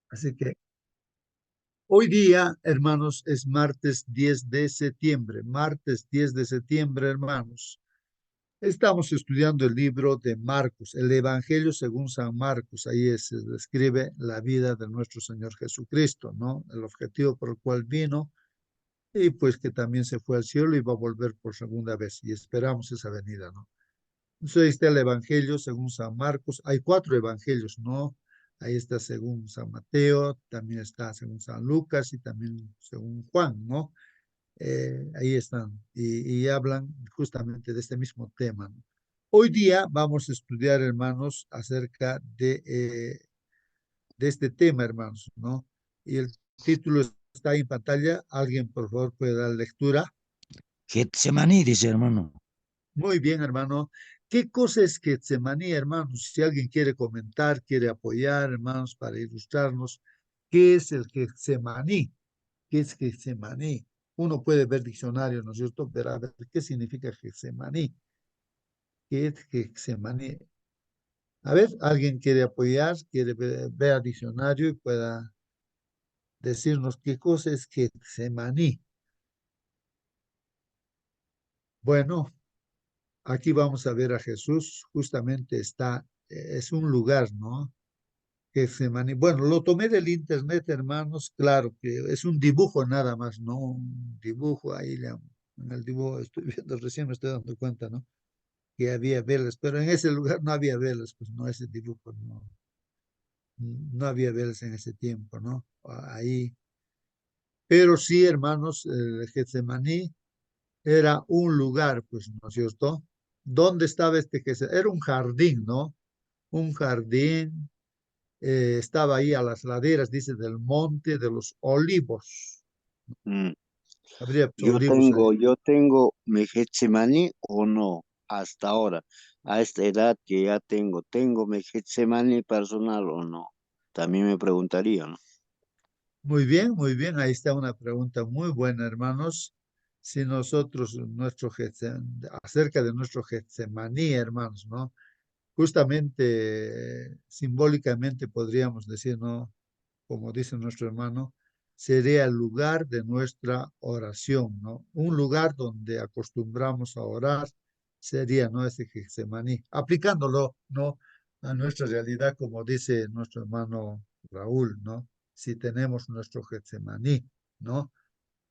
Así que hoy día, hermanos, es martes 10 de septiembre. Martes 10 de septiembre, hermanos. Estamos estudiando el libro de Marcos, el Evangelio según San Marcos. Ahí se describe la vida de nuestro Señor Jesucristo, ¿no? El objetivo por el cual vino y pues que también se fue al cielo y va a volver por segunda vez y esperamos esa venida, ¿no? Entonces ahí está el Evangelio según San Marcos. Hay cuatro evangelios, ¿no? Ahí está según San Mateo, también está según San Lucas y también según Juan, ¿no? Ahí están y hablan justamente de este mismo tema, ¿no? Hoy día vamos a estudiar, hermanos, acerca de este tema, hermanos, ¿no? Y el título está en pantalla. ¿Alguien, por favor, puede dar lectura? Getsemaní, dice hermano. Muy bien, hermano. ¿Qué cosa es Getsemaní, hermanos? Si alguien quiere comentar, quiere apoyar, hermanos, para ilustrarnos, ¿qué es el Getsemaní? ¿Qué es Getsemaní? Uno puede ver diccionario, ¿no es cierto? Pero a ver, ¿qué significa Getsemaní? ¿Qué es Getsemaní? A ver, ¿alguien quiere apoyar, quiere ver diccionario y pueda decirnos qué cosa es Getsemaní? Bueno, aquí vamos a ver a Jesús, justamente está, es un lugar, ¿no? Getsemaní. Bueno, lo tomé del internet, hermanos, claro que es un dibujo nada más, ¿no? Un dibujo ahí, en el dibujo estoy viendo, recién me estoy dando cuenta, ¿no? Que había velas, pero en ese lugar no había velas, pues no, ese dibujo, no, no había velas en ese tiempo, ¿no? Ahí, pero sí, hermanos, el Getsemaní era un lugar, pues, ¿no es cierto? ¿Dónde estaba este Getsemaní? Era un jardín, ¿no? Un jardín, estaba ahí a las laderas, dice, del monte de los olivos. Mm, Habría pues, Yo olivos ahí. tengo, yo tengo mi Getsemaní o no, hasta ahora, a esta edad que ya tengo mi Getsemaní personal o no. También me preguntaría, ¿no? Muy bien, muy bien. Ahí está una pregunta muy buena, hermanos. Si nosotros, acerca de nuestro Getsemaní, hermanos, ¿no? Justamente, simbólicamente podríamos decir, ¿no? Como dice nuestro hermano, sería el lugar de nuestra oración, ¿no? Un lugar donde acostumbramos a orar sería, ¿no? Ese Getsemaní, aplicándolo, ¿no? A nuestra realidad, como dice nuestro hermano Raúl, ¿no? Si tenemos nuestro Getsemaní, ¿no?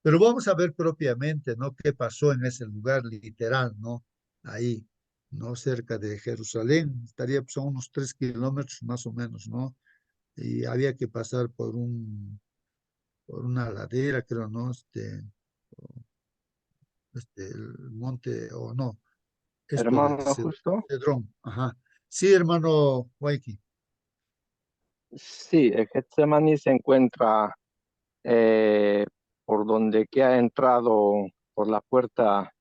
Pero vamos a ver propiamente, ¿no? ¿Qué pasó en ese lugar literal, ¿no? Ahí, ¿no? Cerca de Jerusalén, estaría pues, a unos 3 kilómetros más o menos, ¿no? Y había que pasar por una ladera, creo, ¿no? El monte, o no, esto de Hermano, justo. Cedrón, ajá. Sí, hermano Waiki. Sí, el Getsemaní se encuentra eh, por donde que ha entrado por la puerta.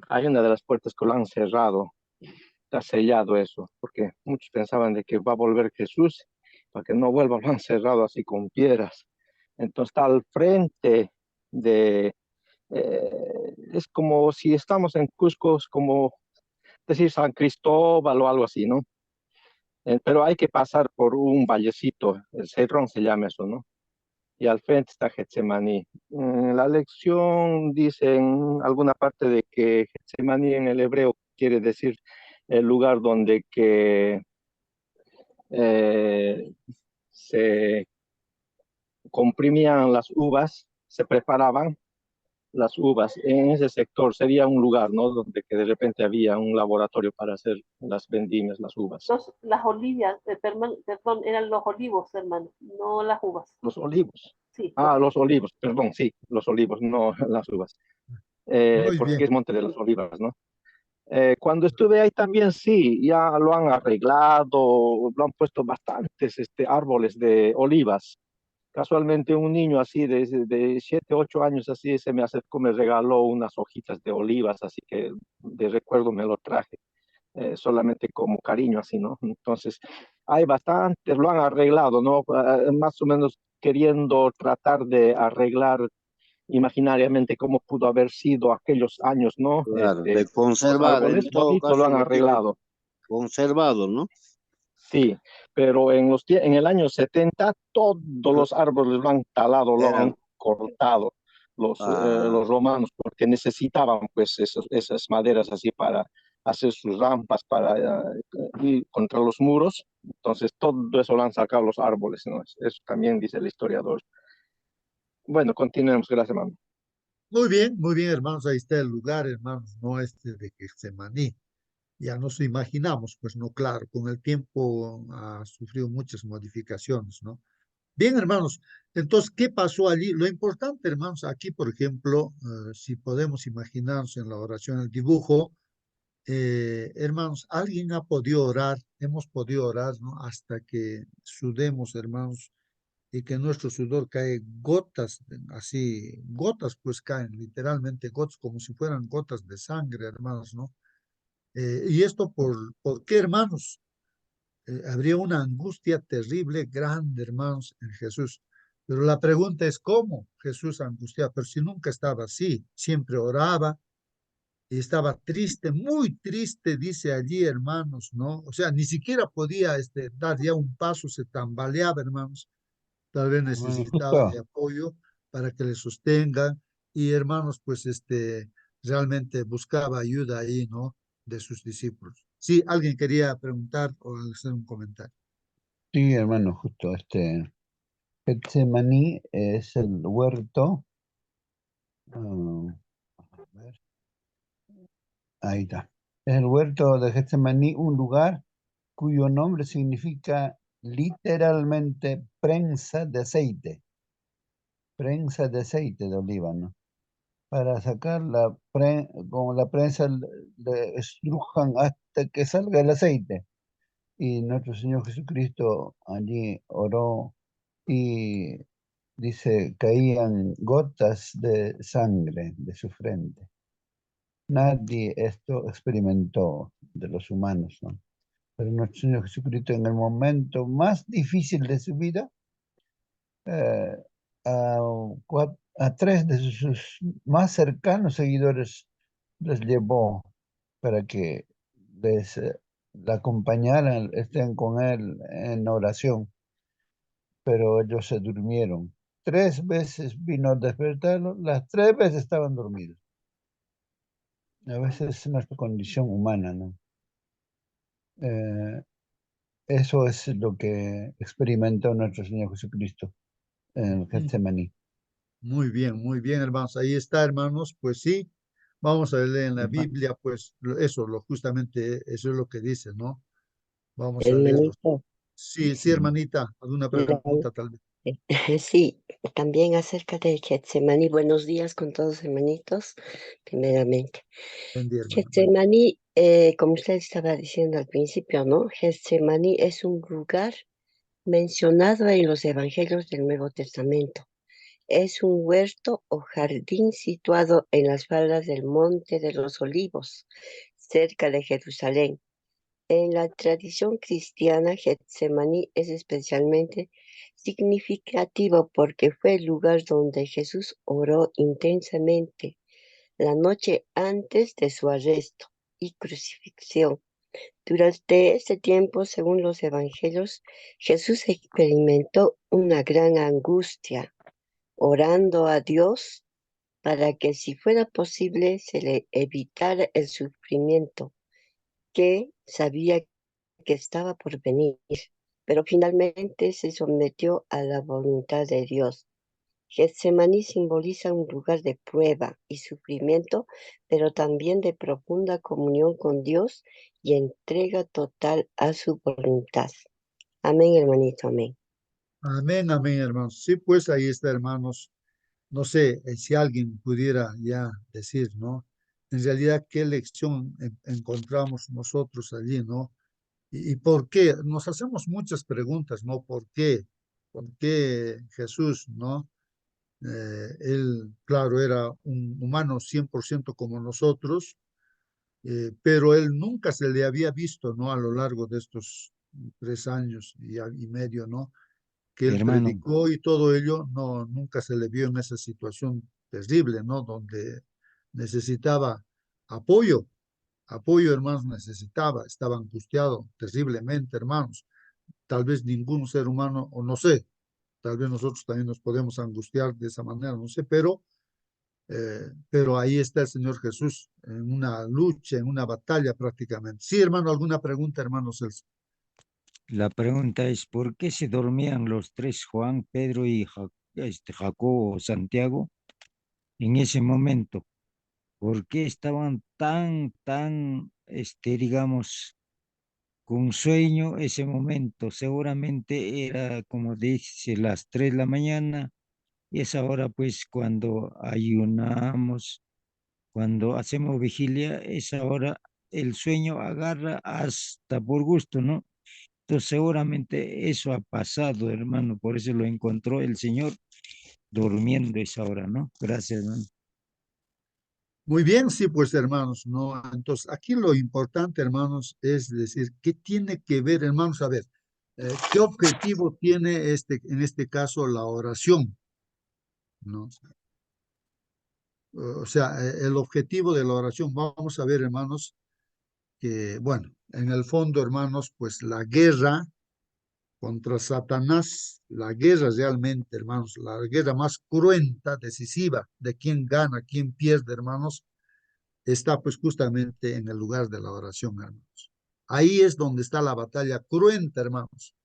Hay una de las puertas que lo han cerrado, está sellado eso, porque muchos pensaban de que va a volver Jesús, para que no vuelva, lo han cerrado así con piedras. Entonces está al frente de, es como si estamos en Cusco, es como decir San Cristóbal o algo así, ¿no? Pero hay que pasar por un vallecito, el Cedrón se llama eso, ¿no? Y al frente está Getsemaní. La lección dice en alguna parte de que Getsemaní en el hebreo quiere decir el lugar donde que eh, se comprimían las uvas, se preparaban las uvas. En ese sector sería un lugar, ¿no? Donde que de repente había un laboratorio para hacer las vendimias, las uvas. Las olivas, perdón, eran los olivos, hermano, no las uvas. Los olivos. Sí, Ah, los olivos, perdón, sí, los olivos, no las uvas. Muy Porque bien. es Monte de las Olivas, ¿no? Cuando estuve ahí también sí, ya lo han arreglado, lo han puesto bastantes árboles de olivas. Casualmente un niño así de 7, 8 años así se me acercó, me regaló unas hojitas de olivas, así que de recuerdo me lo traje, solamente como cariño así, ¿no? Entonces, hay bastantes, lo han arreglado, ¿no? Más o menos queriendo tratar de arreglar imaginariamente cómo pudo haber sido aquellos años, ¿no? Claro, de Los conservar, en árboles todo todito lo caso han lo tienen arreglado. conservado, ¿no? Sí, pero en el año 70 todos los árboles lo han talado, lo han Eran, cortado ah, los romanos, porque necesitaban pues esas maderas así para hacer sus rampas, para ir contra los muros. Entonces todo eso lo han sacado los árboles, ¿no? Eso también dice el historiador. Bueno, continuemos, gracias, hermano. muy bien, hermanos, ahí está el lugar, hermanos, no este de Getsemaní. Ya nos imaginamos, pues no, claro, con el tiempo ha sufrido muchas modificaciones, ¿no? Bien, hermanos, entonces, ¿qué pasó allí? Lo importante, hermanos, aquí, por ejemplo, si podemos imaginarnos en la oración, el dibujo, hermanos, alguien ha podido orar, hemos podido orar, ¿no? Hasta que sudemos, hermanos, y que nuestro sudor cae gotas, así, gotas pues caen, literalmente gotas, como si fueran gotas de sangre, hermanos, ¿no? Y esto, ¿por qué, hermanos? Habría una angustia terrible, grande, hermanos, en Jesús. Pero la pregunta es, ¿cómo Jesús angustiaba? Pero si nunca estaba así, siempre oraba y estaba triste, muy triste, dice allí, hermanos, ¿no? O sea, ni siquiera podía dar ya un paso, se tambaleaba, hermanos. Tal vez Hermano, necesitaba de justo, apoyo para que le sostengan. Y hermanos, pues realmente buscaba ayuda ahí, ¿no? De sus discípulos. Sí, alguien quería preguntar o hacer un comentario. sí, hermano, justo, Getsemaní es el huerto, a ver, ahí está, es el huerto de Getsemaní, un lugar cuyo nombre significa literalmente prensa de aceite de oliva, ¿no? Para sacar como la prensa le estrujan hasta que salga el aceite. Y nuestro Señor Jesucristo allí oró y dice, caían gotas de sangre de su frente. Nadie esto experimentó de los humanos, ¿no? Pero nuestro Señor Jesucristo en el momento más difícil de su vida, eh, a tres de sus más cercanos seguidores les llevó para que les la acompañaran, estén con él en oración, pero ellos se durmieron. 3 veces vino a despertarlos, las 3 veces estaban dormidos. A veces es nuestra condición humana, ¿no? Eh, Eso es lo que experimentó nuestro Señor Jesucristo en Mm. Getsemaní. Muy bien, hermanos. Ahí está, hermanos. Pues sí, vamos a leer en la Herma- Biblia, pues eso, justamente eso es lo que dice, ¿no? Vamos a leerlo. Hermanito, Sí, sí, sí. hermanita, alguna la- pregunta tal vez. sí, también acerca de Getsemaní. Buenos días con todos, hermanitos, primeramente. Buen día, hermano. Getsemaní, como usted estaba diciendo al principio, ¿no? Getsemaní es un lugar mencionado en los evangelios del Nuevo Testamento. Es un huerto o jardín situado en las faldas del Monte de los Olivos, cerca de Jerusalén. En la tradición cristiana, Getsemaní es especialmente significativo porque fue el lugar donde Jesús oró intensamente la noche antes de su arresto y crucifixión. Durante este tiempo, según los evangelios, Jesús experimentó una gran angustia, orando a Dios para que, si fuera posible, se le evitara el sufrimiento que sabía que estaba por venir, pero finalmente se sometió a la voluntad de Dios. Getsemaní simboliza un lugar de prueba y sufrimiento, pero también de profunda comunión con Dios y entrega total a su voluntad. Amén, hermanito, amén. Amén, amén, hermanos. Sí, pues ahí está, hermanos. No sé si alguien pudiera ya decir, ¿no? En realidad, ¿qué lección encontramos nosotros allí, ¿no? Y por qué? Nos hacemos muchas preguntas, ¿no? ¿Por qué? ¿Por qué Jesús, ¿no? Él, claro, era un humano 100% como nosotros, pero él nunca se le había visto, ¿no? A lo largo de estos 3 años y medio, ¿no? Que él Hermano, predicó y todo ello, no, nunca se le vio en esa situación terrible, ¿no? Donde necesitaba apoyo, apoyo, hermanos, necesitaba, estaba angustiado terriblemente, hermanos. tal vez ningún ser humano, o no sé, tal vez nosotros también nos podemos angustiar de esa manera, no sé, pero ahí está el Señor Jesús en una lucha, en una batalla prácticamente. Sí, hermano, ¿alguna pregunta, hermano Celso? La pregunta es, ¿por qué se dormían los tres, Juan, Pedro y Jacobo o Santiago, en ese momento? ¿Por qué estaban digamos, con sueño ese momento? Seguramente era, como dice, las 3 de la mañana, y es ahora pues cuando ayunamos, cuando hacemos vigilia, es ahora el sueño agarra hasta por gusto, ¿no? Entonces seguramente eso ha pasado, hermano, por eso lo encontró el Señor durmiendo esa hora, ¿no? Gracias, hermano. Muy bien, sí, pues hermanos, ¿no? Entonces, aquí lo importante, hermanos, es decir, ¿qué tiene que ver, hermanos? A ver, ¿qué objetivo tiene en este caso la oración? ¿No? O sea, el objetivo de la oración, vamos a ver, hermanos, que, bueno, en el fondo, hermanos, pues la guerra contra Satanás, la guerra realmente, hermanos, la guerra más cruenta, decisiva, de quién gana, quién pierde, hermanos, está pues justamente en el lugar de la oración, hermanos. Ahí es donde está la batalla cruenta, hermanos.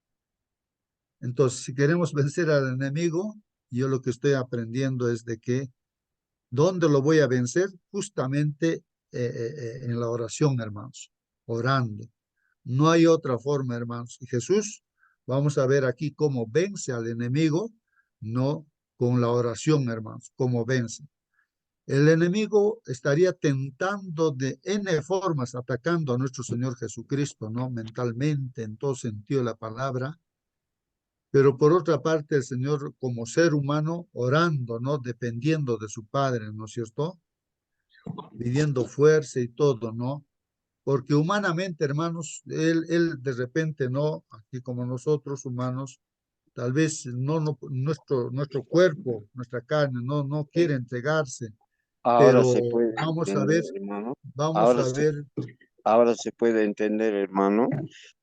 Entonces, si queremos vencer al enemigo, yo lo que estoy aprendiendo es de que, ¿dónde lo voy a vencer? Justamente en la oración, hermanos, orando. No hay otra forma, hermanos. Y Jesús, vamos a ver aquí cómo vence al enemigo, no con la oración, hermanos, cómo vence. El enemigo estaría tentando de N formas, atacando a nuestro Señor Jesucristo, ¿no? Mentalmente, en todo sentido de la palabra. Pero por otra parte, el Señor como ser humano, orando, ¿no? Dependiendo de su Padre, ¿no es cierto? Pidiendo fuerza y todo, ¿no? Porque humanamente, hermanos, él de repente no, así como nosotros humanos, tal vez nuestro cuerpo, nuestra carne, no quiere entregarse, Ahora pero se puede vamos a ver, entender, hermano. vamos Ahora a se, ver, ahora se puede entender, hermano,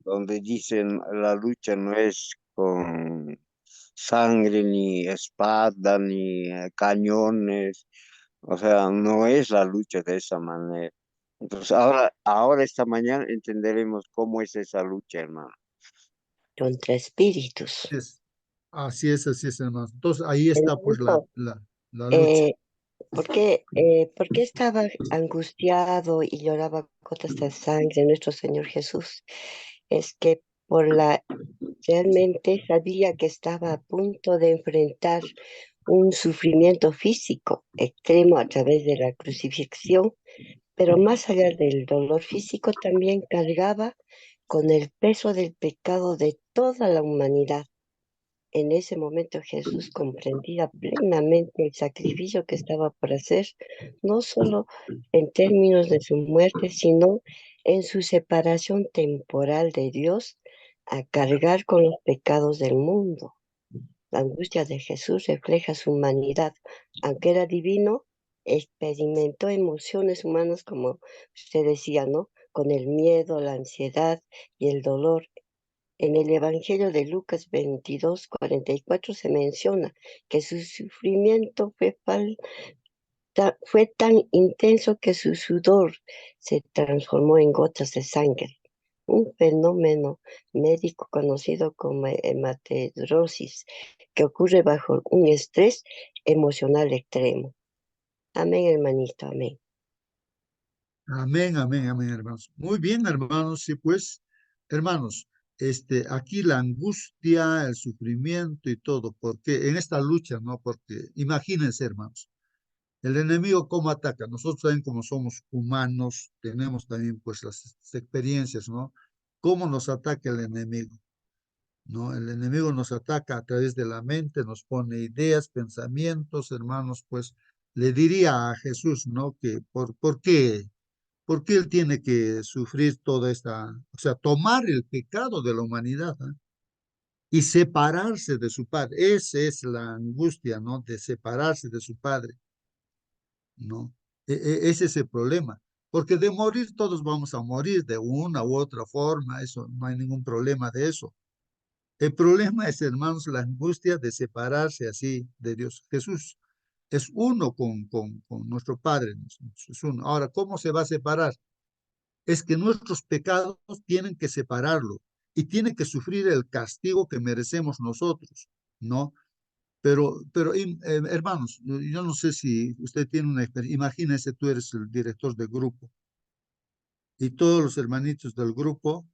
donde dicen la lucha no es con sangre, ni espada, ni cañones. O sea, no es la lucha de esa manera. Entonces, ahora esta mañana entenderemos cómo es esa lucha, hermano. contra espíritus. es, así es, hermanos. Entonces ahí está pues Hermanito, la lucha. eh, por qué estaba angustiado y lloraba gotas de sangre nuestro Señor Jesús? Es que realmente sabía que estaba a punto de enfrentar un sufrimiento físico extremo a través de la crucifixión, pero más allá del dolor físico también cargaba con el peso del pecado de toda la humanidad. En ese momento Jesús comprendía plenamente el sacrificio que estaba por hacer, no solo en términos de su muerte, sino en su separación temporal de Dios a cargar con los pecados del mundo. La angustia de Jesús refleja su humanidad. Aunque era divino, experimentó emociones humanas, como usted decía, ¿no? Con el miedo, la ansiedad y el dolor. En el Evangelio de Lucas 22:44 se menciona que su sufrimiento fue tan intenso que su sudor se transformó en gotas de sangre, un fenómeno médico conocido como hematidrosis, que ocurre bajo un estrés emocional extremo. Amén, hermanito, amén. Amén, amén, amén, hermanos. Muy bien, hermanos, sí, pues, hermanos, aquí la angustia, el sufrimiento y todo, porque en esta lucha, ¿no? Porque imagínense, hermanos, el enemigo cómo ataca. Nosotros también como somos humanos, tenemos también pues las experiencias, ¿no? ¿Cómo nos ataca el enemigo? ¿No? El enemigo nos ataca a través de la mente, nos pone ideas, pensamientos, hermanos, pues le diría a Jesús, ¿no? Que ¿por qué? ¿Por qué él tiene que sufrir toda esta, o sea, tomar el pecado de la humanidad, ¿eh? Y separarse de su padre? Esa es la angustia, ¿no? De separarse de su padre, ¿no? Ese es el problema. Porque de morir todos vamos a morir de una u otra forma, eso no hay ningún problema de eso. El problema es, hermanos, la angustia de separarse así de Dios. Jesús es uno con nuestro Padre, es uno. Ahora, ¿cómo se va a separar? Es que nuestros pecados tienen que separarlo y tiene que sufrir el castigo que merecemos nosotros, ¿no? Pero hermanos, yo no sé si usted tiene una experiencia, imagínese tú eres el director de grupo y todos los hermanitos del grupo,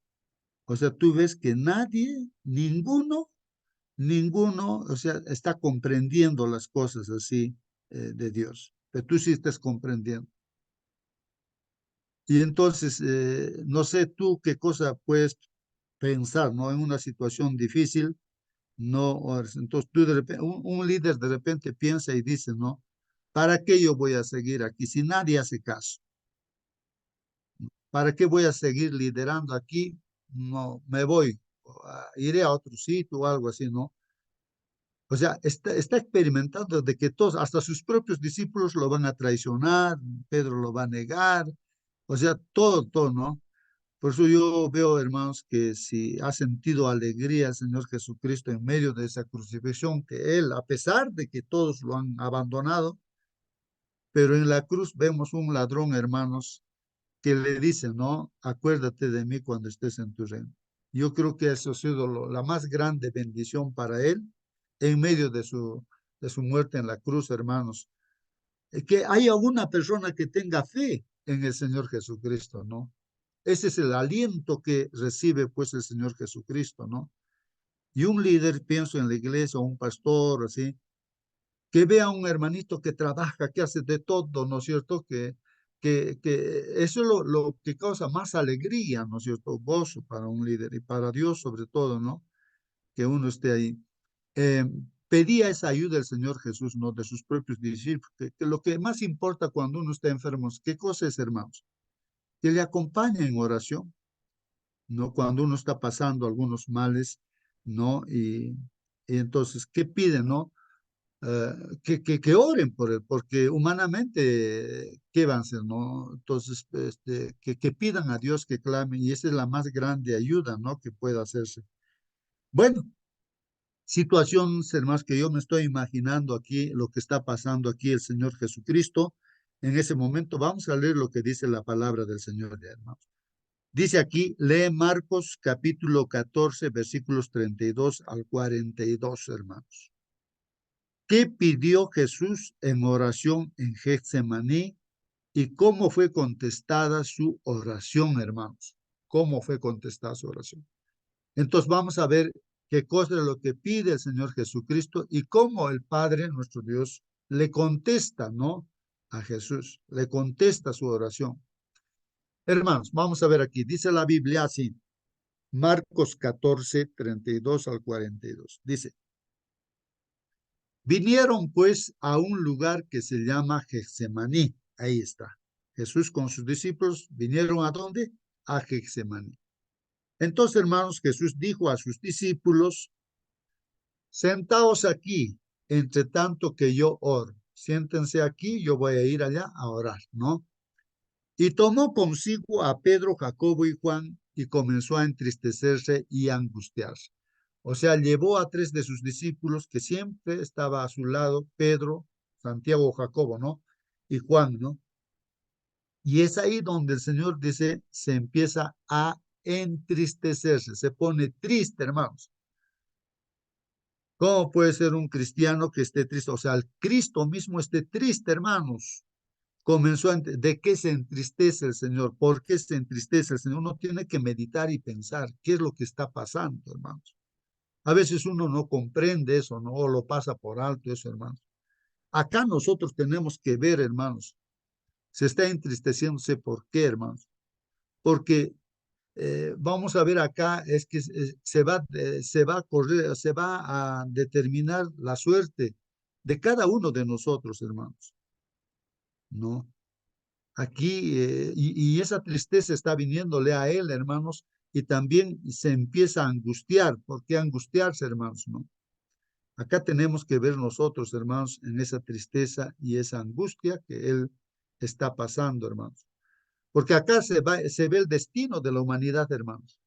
o sea, tú ves que nadie, ninguno, o sea, está comprendiendo las cosas así de Dios, pero tú sí estás comprendiendo. Y entonces, no sé tú qué cosa puedes pensar, ¿no? En una situación difícil, no, entonces tú de repente, un líder de repente piensa y dice, ¿no? ¿Para qué yo voy a seguir aquí si nadie hace caso? ¿Para qué voy a seguir liderando aquí? No, me voy, iré a otro sitio o algo así, ¿no? O sea, está experimentando de que todos, hasta sus propios discípulos lo van a traicionar, Pedro lo va a negar, o sea, todo, ¿no? Por eso yo veo, hermanos, que si ha sentido alegría el Señor Jesucristo en medio de esa crucifixión, que Él, a pesar de que todos lo han abandonado, pero en la cruz vemos un ladrón, hermanos, que le dice, ¿no? Acuérdate de mí cuando estés en tu reino. Yo creo que eso ha sido la más grande bendición para Él en medio de su muerte en la cruz, hermanos. Que haya una persona que tenga fe en el Señor Jesucristo, ¿no? Ese es el aliento que recibe pues el Señor Jesucristo, ¿no? Y un líder, pienso en la iglesia, un pastor, así, que vea a un hermanito que trabaja, que hace de todo, ¿no es cierto? Que eso es lo que causa más alegría, ¿no es cierto? Gozo para un líder y para Dios sobre todo, ¿no? Que uno esté ahí. Eh, Pedía esa ayuda del Señor Jesús, ¿no? De sus propios discípulos, que lo que más importa cuando uno está enfermo, ¿qué cosa es, hermanos? Que le acompañe en oración, ¿no? Cuando uno está pasando algunos males, ¿no? Y entonces, ¿qué piden, no? Que oren por él, porque humanamente, ¿qué van a hacer, no? Entonces, que pidan a Dios, que clamen, y esa es la más grande ayuda, ¿no? Que pueda hacerse. Bueno, situación, hermanos, que yo me estoy imaginando aquí, lo que está pasando aquí el Señor Jesucristo. En ese momento, vamos a leer lo que dice la palabra del Señor, hermanos. Dice aquí, lee Marcos capítulo 14, versículos 32 al 42, hermanos. ¿Qué pidió Jesús en oración en Getsemaní y cómo fue contestada su oración, hermanos? ¿Cómo fue contestada su oración? Entonces vamos a ver qué cosa es lo que pide el Señor Jesucristo y cómo el Padre, nuestro Dios, le contesta, ¿no? A Jesús, le contesta su oración. Hermanos, vamos a ver aquí, dice la Biblia así. Marcos 14, 32 al 42. Dice, vinieron pues a un lugar que se llama Getsemaní. Ahí está. Jesús con sus discípulos vinieron ¿a dónde? A Getsemaní. Entonces, hermanos, Jesús dijo a sus discípulos, sentaos aquí, entre tanto que yo oro. Siéntense aquí, yo voy a ir allá a orar, ¿no? Y tomó consigo a Pedro, Jacobo y Juan y comenzó a entristecerse y a angustiarse. O sea, llevó a tres de sus discípulos que siempre estaba a su lado, Pedro, Santiago, Jacobo, ¿no? Y Juan, ¿no? Y es ahí donde el Señor dice, se empieza a entristecerse, se pone triste, hermanos. ¿Cómo puede ser un cristiano que esté triste? O sea, el Cristo mismo esté triste, hermanos. Comenzó ¿de qué se entristece el Señor? ¿Por qué se entristece el Señor? Uno tiene que meditar y pensar qué es lo que está pasando, hermanos. A veces uno no comprende eso, ¿no? O lo pasa por alto eso, hermanos. Acá nosotros tenemos que ver, hermanos, se está entristeciéndose. ¿Por qué, hermanos? Porque vamos a ver acá, es que se va a correr, se va a determinar la suerte de cada uno de nosotros, hermanos, ¿no? Aquí, y esa tristeza está viniéndole a él, hermanos, y también se empieza a angustiar. ¿Por qué angustiarse, hermanos? ¿No? Acá tenemos que ver nosotros, hermanos, en esa tristeza y esa angustia que él está pasando, hermanos. Porque acá se ve el destino de la humanidad, hermanos,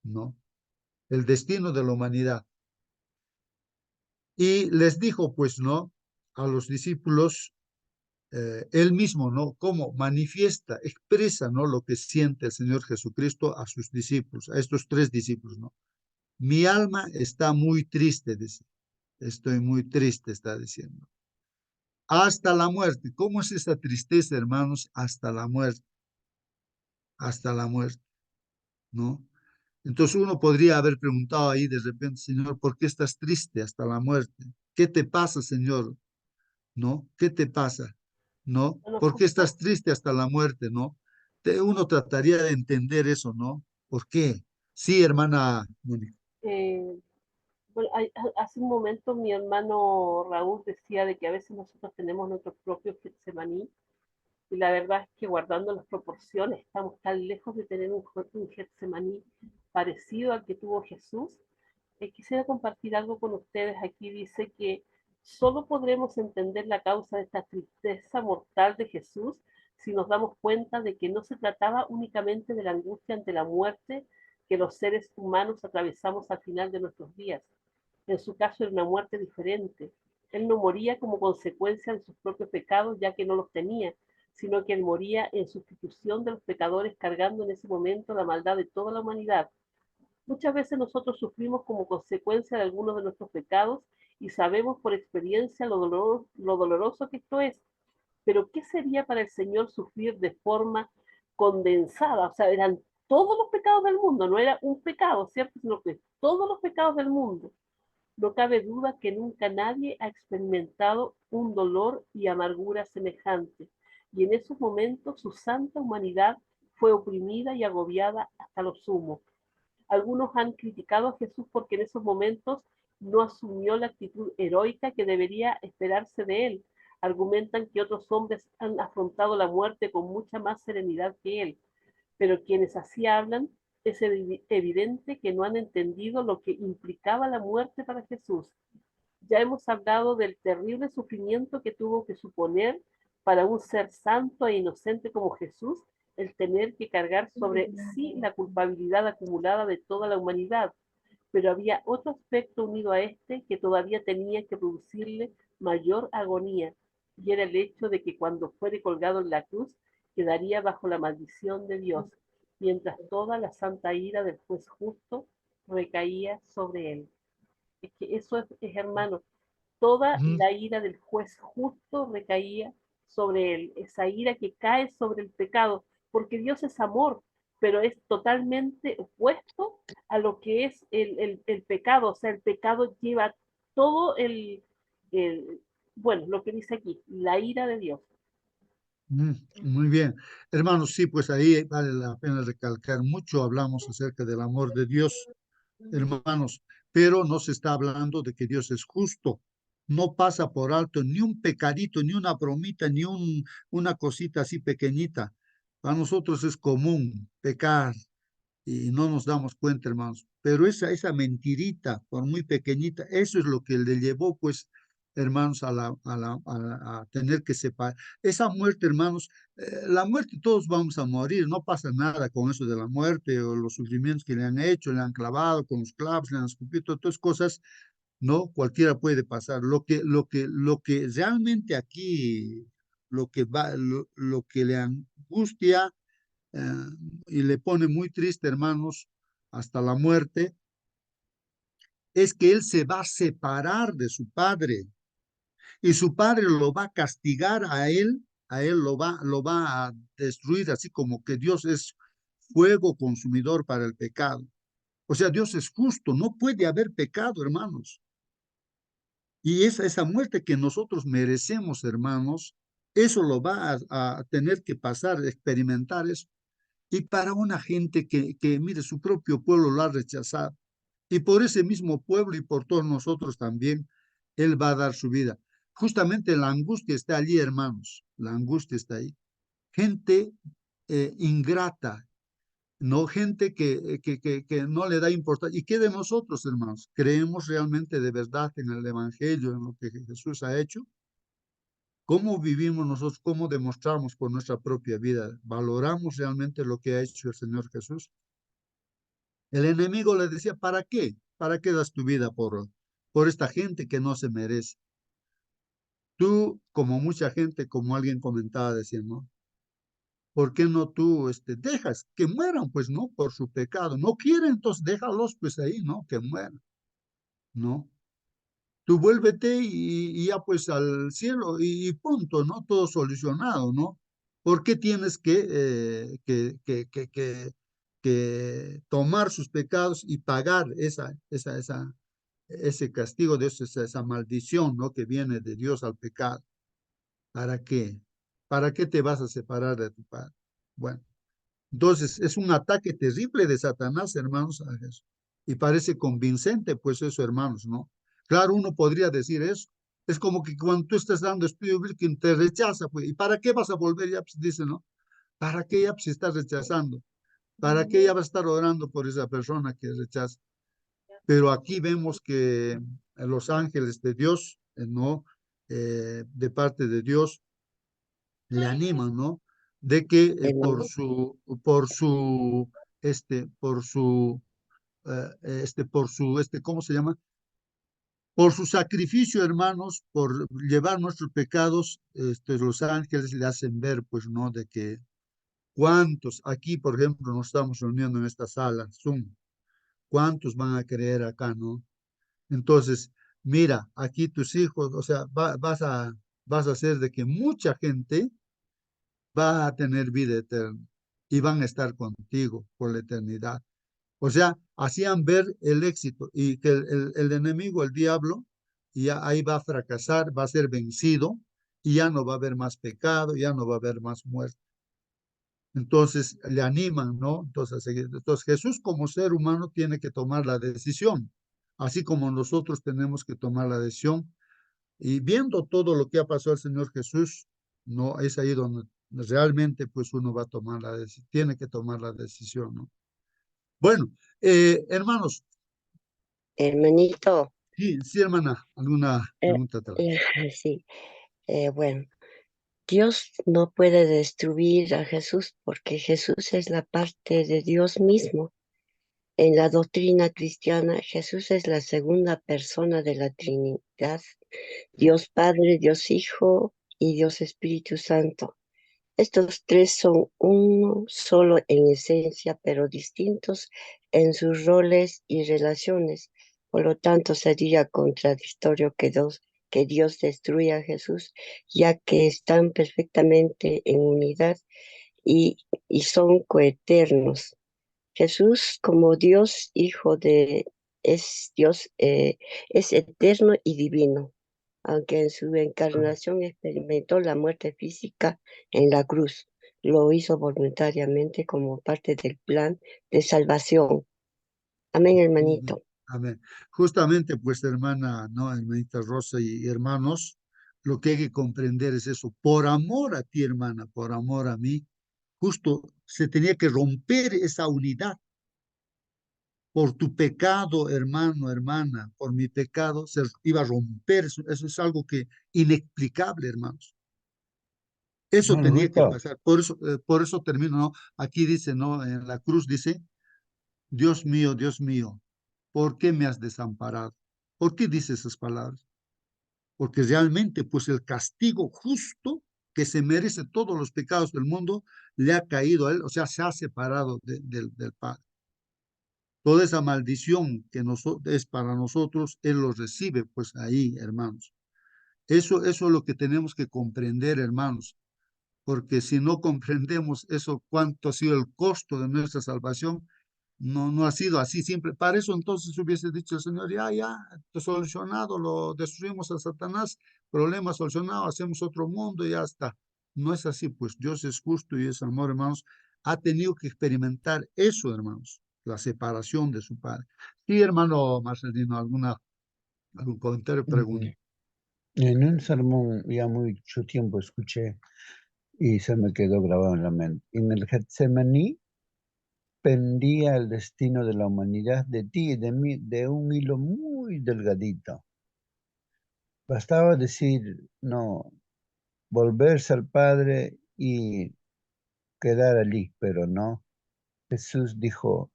¿no? el destino de la humanidad. Y les dijo, pues, ¿no? A los discípulos, él mismo, ¿no? Cómo manifiesta, expresa, ¿no? Lo que siente el Señor Jesucristo a sus discípulos, a estos tres discípulos, ¿no? Mi alma está muy triste, dice. Estoy muy triste, está diciendo. Hasta la muerte. ¿Cómo es esa tristeza, hermanos? Hasta la muerte. Hasta la muerte, ¿no? Entonces uno podría haber preguntado ahí de repente, Señor, ¿por qué estás triste hasta la muerte? ¿Qué te pasa, Señor? ¿No? ¿Qué te pasa? ¿No? Bueno, ¿Por qué estás justo, triste hasta la muerte? ¿No? Uno trataría de entender eso, ¿no? ¿Por qué? Sí, hermana Mónica. eh, bueno, hace un momento mi hermano Raúl decía de que a veces nosotros tenemos nuestro propio Getsemaní, y la verdad es que guardando las proporciones estamos tan lejos de tener un Getsemaní parecido al que tuvo Jesús. Quisiera compartir algo con ustedes. Aquí dice que solo podremos entender la causa de esta tristeza mortal de Jesús si nos damos cuenta de que no se trataba únicamente de la angustia ante la muerte que los seres humanos atravesamos al final de nuestros días. En su caso era una muerte diferente. Él no moría como consecuencia de sus propios pecados, ya que no los tenía, sino que él moría en sustitución de los pecadores, cargando en ese momento la maldad de toda la humanidad. Muchas veces nosotros sufrimos como consecuencia de algunos de nuestros pecados y sabemos por experiencia lo doloroso que esto es. Pero ¿qué sería para el Señor sufrir de forma condensada? O sea, eran todos los pecados del mundo, no era un pecado, ¿cierto? Sino que todos los pecados del mundo. No cabe duda que nunca nadie ha experimentado un dolor y amargura semejante. Y en esos momentos su santa humanidad fue oprimida y agobiada hasta lo sumo. Algunos han criticado a Jesús porque en esos momentos no asumió la actitud heroica que debería esperarse de él. Argumentan que otros hombres han afrontado la muerte con mucha más serenidad que él, pero quienes así hablan es evidente que no han entendido lo que implicaba la muerte para Jesús. Ya hemos hablado del terrible sufrimiento que tuvo que suponer para un ser santo e inocente como Jesús el tener que cargar sobre sí la culpabilidad acumulada de toda la humanidad. Pero había otro aspecto unido a este que todavía tenía que producirle mayor agonía, y era el hecho de que cuando fuere colgado en la cruz quedaría bajo la maldición de Dios, mientras toda la santa ira del juez justo recaía sobre él. Es que eso es, hermano, toda Ujú. la ira del juez justo recaía sobre él, esa ira que cae sobre el pecado, porque Dios es amor, pero es totalmente opuesto a lo que es el pecado, o sea, el pecado lleva todo el, bueno, lo que dice aquí, la ira de Dios. Muy bien. Hermanos, sí, pues ahí vale la pena recalcar mucho. Hablamos acerca del amor de Dios, hermanos, pero no se está hablando de que Dios es justo. No pasa por alto ni un pecadito, ni una bromita, ni una cosita así pequeñita. Para nosotros es común pecar y no nos damos cuenta, hermanos. Pero esa mentirita, por muy pequeñita, eso es lo que le llevó, pues, hermanos, a tener que separar. Esa muerte, hermanos, la muerte todos vamos a morir, no pasa nada con eso de la muerte o los sufrimientos que le han hecho, le han clavado con los clavos, le han escupido, todas cosas, no, cualquiera puede pasar. Lo que realmente aquí, lo que le angustia eh, y le pone muy triste, hermanos, hasta la muerte, es que él se va a separar de su padre y su padre lo va a castigar a él lo va a destruir, así como que Dios es fuego consumidor para el pecado. O sea, Dios es justo, no puede haber pecado, hermanos. Y esa muerte que nosotros merecemos, hermanos, eso lo va a tener que pasar, experimentar eso. Y para una gente mire, su propio pueblo lo ha rechazado. Y por ese mismo pueblo y por todos nosotros también, Él va a dar su vida. Justamente la angustia está allí, hermanos. La angustia está ahí. Gente ingrata, no gente que no le da importancia. ¿Y qué de nosotros, hermanos? ¿Creemos realmente de verdad en el Evangelio, en lo que Jesús ha hecho? ¿Cómo vivimos nosotros? ¿Cómo demostramos por nuestra propia vida? ¿Valoramos realmente lo que ha hecho el Señor Jesús? El enemigo le decía, ¿para qué? ¿Para qué das tu vida por esta gente que no se merece? Tú, como mucha gente, como alguien comentaba, decía, ¿no? ¿Por qué no tú dejas que mueran, pues, no? Por su pecado. No quieren, entonces déjalos, pues, ahí, ¿no? Que mueran, ¿no? Tú vuélvete y ya, pues, al cielo y punto, ¿no? Todo solucionado, ¿no? ¿Por qué tienes que tomar sus pecados y pagar ese castigo de esa maldición, ¿no? Que viene de Dios al pecado? ¿Para qué? ¿Para qué te vas a separar de tu padre? Bueno, entonces es un ataque terrible de Satanás, hermanos, a Jesús. Y parece convincente, pues eso, hermanos, ¿no? Claro, uno podría decir eso. Es como que cuando tú estás dando estudio bíblico, te rechaza, pues, ¿y para qué vas a volver? Ya, pues, dice, ¿no? ¿Para qué ya, pues, si estás rechazando? ¿Para qué ya vas a estar orando por esa persona que rechaza? Pero aquí vemos que los ángeles de Dios, ¿no? De parte de Dios, le animan, ¿no? De que Hermano, ¿cómo se llama? Por su sacrificio, hermanos, por llevar nuestros pecados, los ángeles le hacen ver, pues, ¿no? De que cuántos aquí, por ejemplo, nos estamos reuniendo en esta sala, Zoom, cuántos van a creer acá, ¿no? Entonces, mira, aquí tus hijos, o sea, vas a hacer de que mucha gente va a tener vida eterna y van a estar contigo por la eternidad. O sea, hacían ver el éxito y que el enemigo, el diablo, ya ahí va a fracasar, va a ser vencido y ya no va a haber más pecado, ya no va a haber más muerte. Entonces le animan, ¿no? Entonces, Jesús como ser humano tiene que tomar la decisión, así como nosotros tenemos que tomar la decisión. Y viendo todo lo que ha pasado al Señor Jesús, no es ahí donde realmente pues uno va a tomar la decisión, tiene que tomar la decisión, ¿no? Bueno, hermanos, hermanito, sí, sí, hermana, ¿alguna eh, pregunta atrás? sí, bueno, Dios no puede destruir a Jesús porque Jesús es la parte de Dios mismo. En la doctrina cristiana, Jesús es la segunda persona de la Trinidad, Dios Padre, Dios Hijo y Dios Espíritu Santo. Estos tres son uno solo en esencia, pero distintos en sus roles y relaciones. Por lo tanto, sería contradictorio que Dios destruya a Jesús, ya que están perfectamente en unidad y, y son coeternos. Jesús, como Dios Hijo es Dios, es eterno y divino, aunque en su encarnación experimentó la muerte física en la cruz. Lo hizo voluntariamente como parte del plan de salvación. Amén, Amén. hermanito. Amén. Justamente, pues, hermana, ¿no? Hermanita Rosa y hermanos, lo que hay que comprender es eso. Por amor a ti, hermana, por amor a mí, justo se tenía que romper esa unidad. Por tu pecado, hermano, hermana, por mi pecado, se iba a romper. Eso es algo que inexplicable, hermanos. Eso tenía que Hermanito, pasar. Por eso termino, ¿no? Aquí dice, ¿no? En la cruz dice, Dios mío, ¿por qué me has desamparado? ¿Por qué dice esas palabras? Porque realmente, pues el castigo justo que se merece todos los pecados del mundo le ha caído a él, o sea, se ha separado del Padre. Toda esa maldición que es para nosotros, él lo recibe, pues ahí, hermanos. Eso es lo que tenemos que comprender, hermanos, porque si no comprendemos eso, cuánto ha sido el costo de nuestra salvación, no ha sido así siempre. Para eso entonces hubiese dicho el Señor, ya, solucionado, lo destruimos a Satanás, problema solucionado, hacemos otro mundo y ya está. No es así, pues Dios es justo y es amor, hermanos. Ha tenido que experimentar eso, hermanos, la separación de su Padre. Sí, hermano Marcelino, algún comentario, pregunta. en un sermón ya mucho tiempo escuché y se me quedó grabado en la mente. En el Getsemaní pendía el destino de la humanidad de ti y de mí, de un hilo muy delgadito. Bastaba decir, no, volverse al Padre y quedar allí, pero no. Jesús dijo,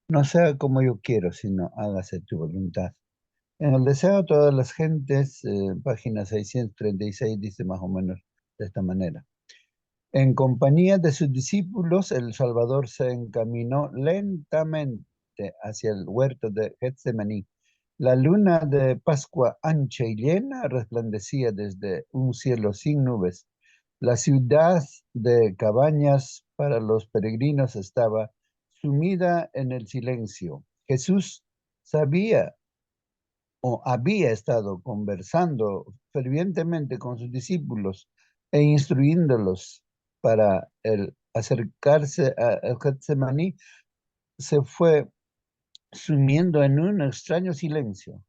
no sea como yo quiero, sino hágase tu voluntad. En el deseo de todas las gentes, página 636 dice más o menos de esta manera. En compañía de sus discípulos, el Salvador se encaminó lentamente hacia el huerto de Getsemaní. La luna de Pascua ancha y llena resplandecía desde un cielo sin nubes. La ciudad de cabañas para los peregrinos estaba sumida en el silencio. Jesús sabía o había estado conversando fervientemente con sus discípulos e instruyéndolos para el acercarse a Getsemaní, se fue sumiendo en un extraño silencio.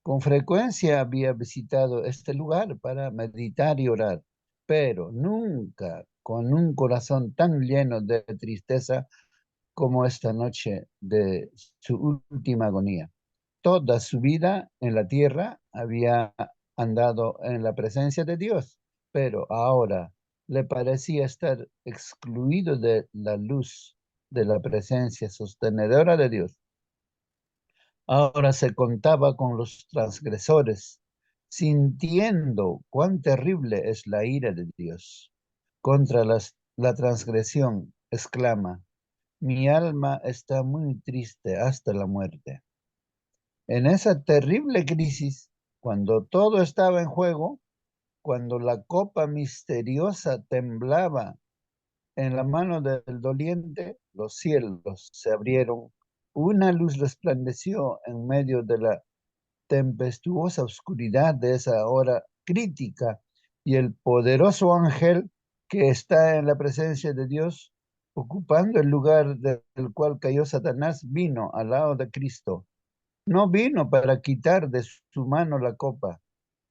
Con frecuencia había visitado este lugar para meditar y orar, pero nunca con un corazón tan lleno de tristeza como esta noche de su última agonía. Toda su vida en la tierra había andado en la presencia de Dios, pero ahora le parecía estar excluido de la luz de la presencia sostenedora de Dios. Ahora se contaba con los transgresores, sintiendo cuán terrible es la ira de Dios. Contra la transgresión, exclama, mi alma está muy triste hasta la muerte. En esa terrible crisis, cuando todo estaba en juego, cuando la copa misteriosa temblaba en la mano del doliente, los cielos se abrieron, una luz resplandeció en medio de la tempestuosa oscuridad de esa hora crítica y el poderoso ángel que está en la presencia de Dios, ocupando el lugar del cual cayó Satanás, vino al lado de Cristo. No vino para quitar de su mano la copa,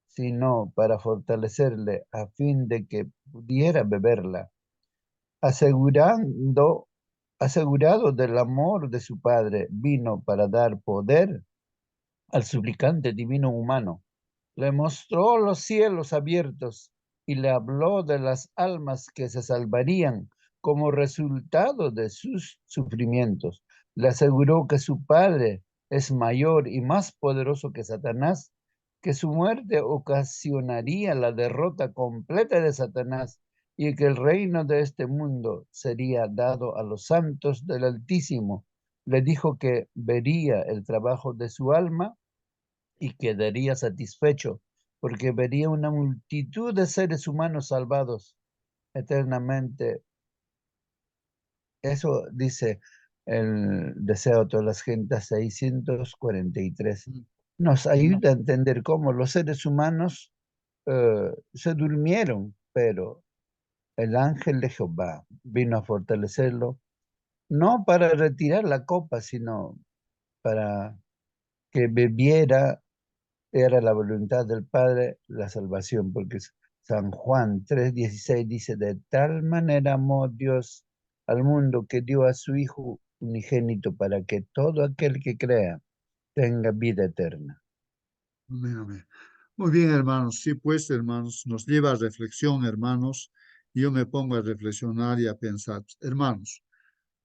sino para fortalecerle a fin de que pudiera beberla, asegurando, asegurado del amor de su Padre, vino para dar poder al suplicante divino humano. Le mostró los cielos abiertos y le habló de las almas que se salvarían como resultado de sus sufrimientos. Le aseguró que su Padre es mayor y más poderoso que Satanás, que su muerte ocasionaría la derrota completa de Satanás y que el reino de este mundo sería dado a los santos del Altísimo. Le dijo que vería el trabajo de su alma y quedaría satisfecho porque vería una multitud de seres humanos salvados eternamente. Eso dice el deseo de todas las gentes 643. Nos ayuda a entender cómo los seres humanos se durmieron, pero el ángel de Jehová vino a fortalecerlo, no para retirar la copa, sino para que bebiera. Era la voluntad del Padre la salvación, porque San Juan 3:16 dice, de tal manera amó Dios al mundo que dio a su Hijo unigénito para que todo aquel que crea tenga vida eterna. Amén, amén. Muy bien, hermanos. Sí, pues, hermanos, nos lleva a reflexión, hermanos. Y yo me pongo a reflexionar y a pensar, hermanos,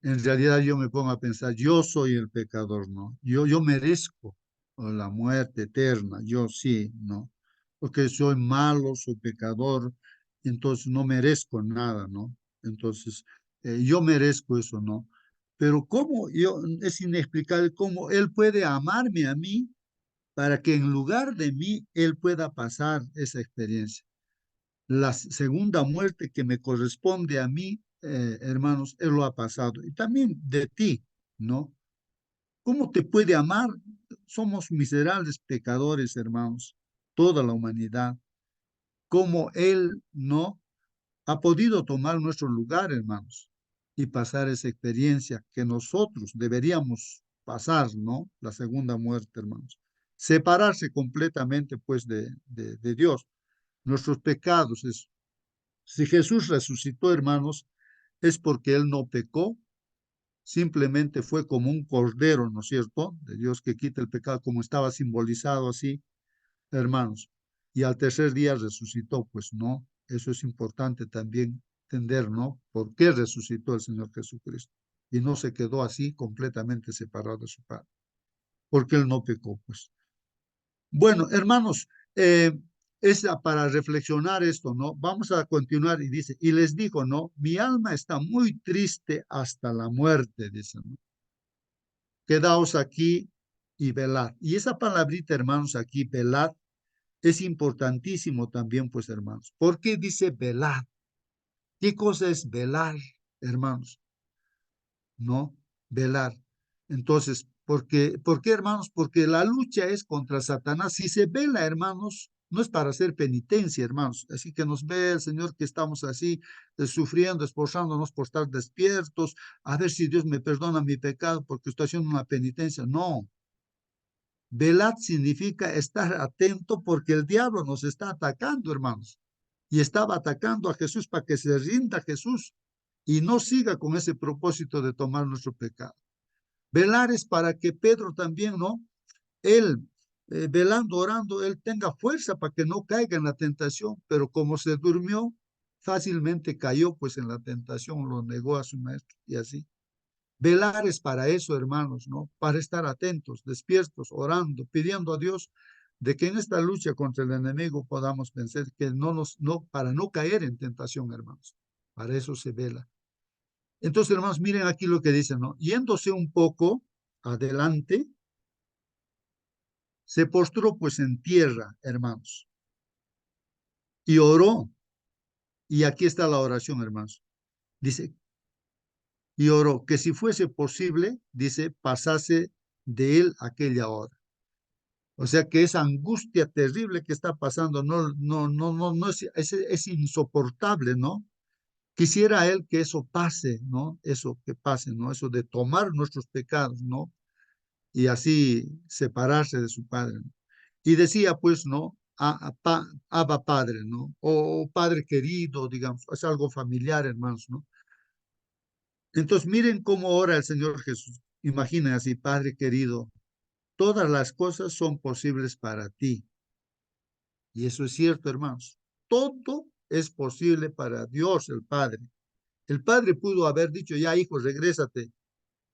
en realidad yo me pongo a pensar, yo soy el pecador, ¿no? Yo merezco la muerte eterna, yo sí, ¿no? Porque soy malo, soy pecador, entonces no merezco nada, ¿no? Entonces, yo merezco eso, ¿no? Pero cómo yo, es inexplicable cómo Él puede amarme a mí para que en lugar de mí Él pueda pasar esa experiencia. La segunda muerte que me corresponde a mí, hermanos, Él lo ha pasado. Y también de ti, ¿no? ¿Cómo te puede amar? Somos miserables pecadores, hermanos, toda la humanidad. ¿Cómo Él no ha podido tomar nuestro lugar, hermanos, y pasar esa experiencia que nosotros deberíamos pasar, ¿no? La segunda muerte, hermanos. Separarse completamente, pues, de Dios. Nuestros pecados. Si Jesús resucitó, hermanos, es porque Él no pecó, simplemente fue como un cordero, ¿no es cierto? De Dios que quita el pecado, como estaba simbolizado así, hermanos. Y al tercer día resucitó, pues no, eso es importante también entender, ¿no? ¿Por qué resucitó el Señor Jesucristo? y no se quedó así completamente separado de su padre, porque él no pecó, pues. Bueno, hermanos, es para reflexionar esto, ¿no? Vamos a continuar y dice, y les dijo, ¿no? Mi alma está muy triste hasta la muerte, dice, ¿no? Quedaos aquí y velad. Y esa palabrita, hermanos, aquí, velad, es importantísimo también, pues, hermanos. ¿Por qué dice velad? ¿Qué cosa es velar, hermanos? ¿No? Velar. Entonces, ¿por qué, hermanos? Porque la lucha es contra Satanás. Si se vela, hermanos, no es para hacer penitencia, hermanos. Así que nos ve el Señor que estamos así, sufriendo, esforzándonos por estar despiertos, a ver si Dios me perdona mi pecado porque estoy haciendo una penitencia. No. Velad significa estar atento porque el diablo nos está atacando, hermanos. Y estaba atacando a Jesús para que se rinda a Jesús y no siga con ese propósito de tomar nuestro pecado. Velar es para que Pedro también, ¿no? Él, velando, orando, él tenga fuerza para que no caiga en la tentación, pero como se durmió, fácilmente cayó pues en la tentación, lo negó a su maestro y así. Velar es para eso, hermanos, ¿no? Para estar atentos, despiertos, orando, pidiendo a Dios de que en esta lucha contra el enemigo podamos vencer, que para no caer en tentación, hermanos. Para eso se vela. Entonces, hermanos, miren aquí lo que dice, ¿no? Yéndose un poco adelante, se postró pues en tierra, hermanos, y oró. Y aquí está la oración, hermanos. Dice, y oró que si fuese posible, dice, pasase de él aquella hora. O sea que esa angustia terrible que está pasando no es insoportable, ¿no? Quisiera él que eso pase, ¿no? Eso que pase, ¿no? Eso de tomar nuestros pecados, ¿no? Y así separarse de su padre, ¿no? Y decía, pues, ¿no? Abba Padre, ¿no? O Padre querido, digamos, es algo familiar, hermanos, ¿no? Entonces, miren cómo ora el Señor Jesús. Imaginen así, Padre querido, todas las cosas son posibles para ti. Y eso es cierto, hermanos. Todo es posible para Dios, el Padre. El Padre pudo haber dicho, ya, hijo, regrésate,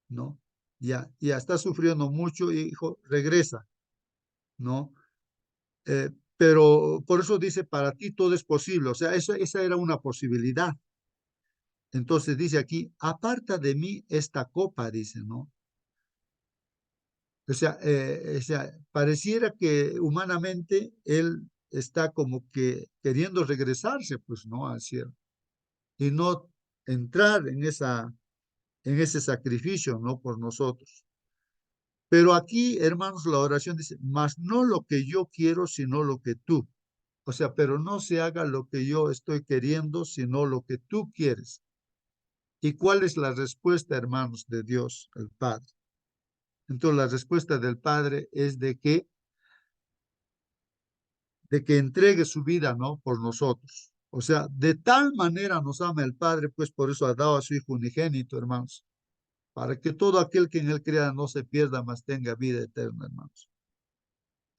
¿no? Ya está sufriendo mucho, hijo, regresa, ¿no? Pero por eso dice, para ti todo es posible. O sea, esa era una posibilidad. Entonces dice aquí, aparta de mí esta copa, dice, ¿no? O sea, pareciera que humanamente él está como que queriendo regresarse, pues, ¿no? Al cielo. Y no entrar en ese sacrificio, ¿no? Por nosotros. Pero aquí, hermanos, la oración dice, mas no lo que yo quiero, sino lo que tú. O sea, pero no se haga lo que yo estoy queriendo, sino lo que tú quieres. ¿Y cuál es la respuesta, hermanos, de Dios, el Padre? Entonces, la respuesta del Padre es de que entregue su vida, ¿no? Por nosotros. O sea, de tal manera nos ama el Padre, pues por eso ha dado a su Hijo unigénito, hermanos, para que todo aquel que en él crea no se pierda, mas tenga vida eterna, hermanos.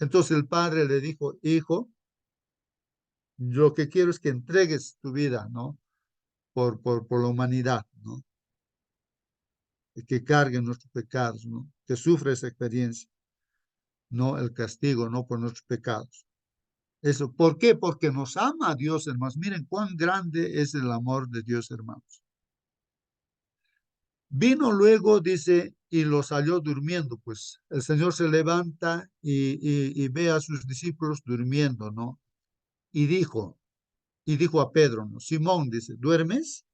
Entonces el Padre le dijo, hijo, lo que quiero es que entregues tu vida, ¿no? Por la humanidad, ¿no? Y que cargue nuestros pecados, ¿no? Que sufra esa experiencia, no el castigo, no por nuestros pecados. Eso, ¿por qué? Porque nos ama a Dios, hermanos. Miren cuán grande es el amor de Dios, hermanos. Vino luego, dice, y los halló durmiendo, pues el Señor se levanta y ve a sus discípulos durmiendo, ¿no? Y dijo a Pedro, ¿no? Simón, dice, ¿duermes?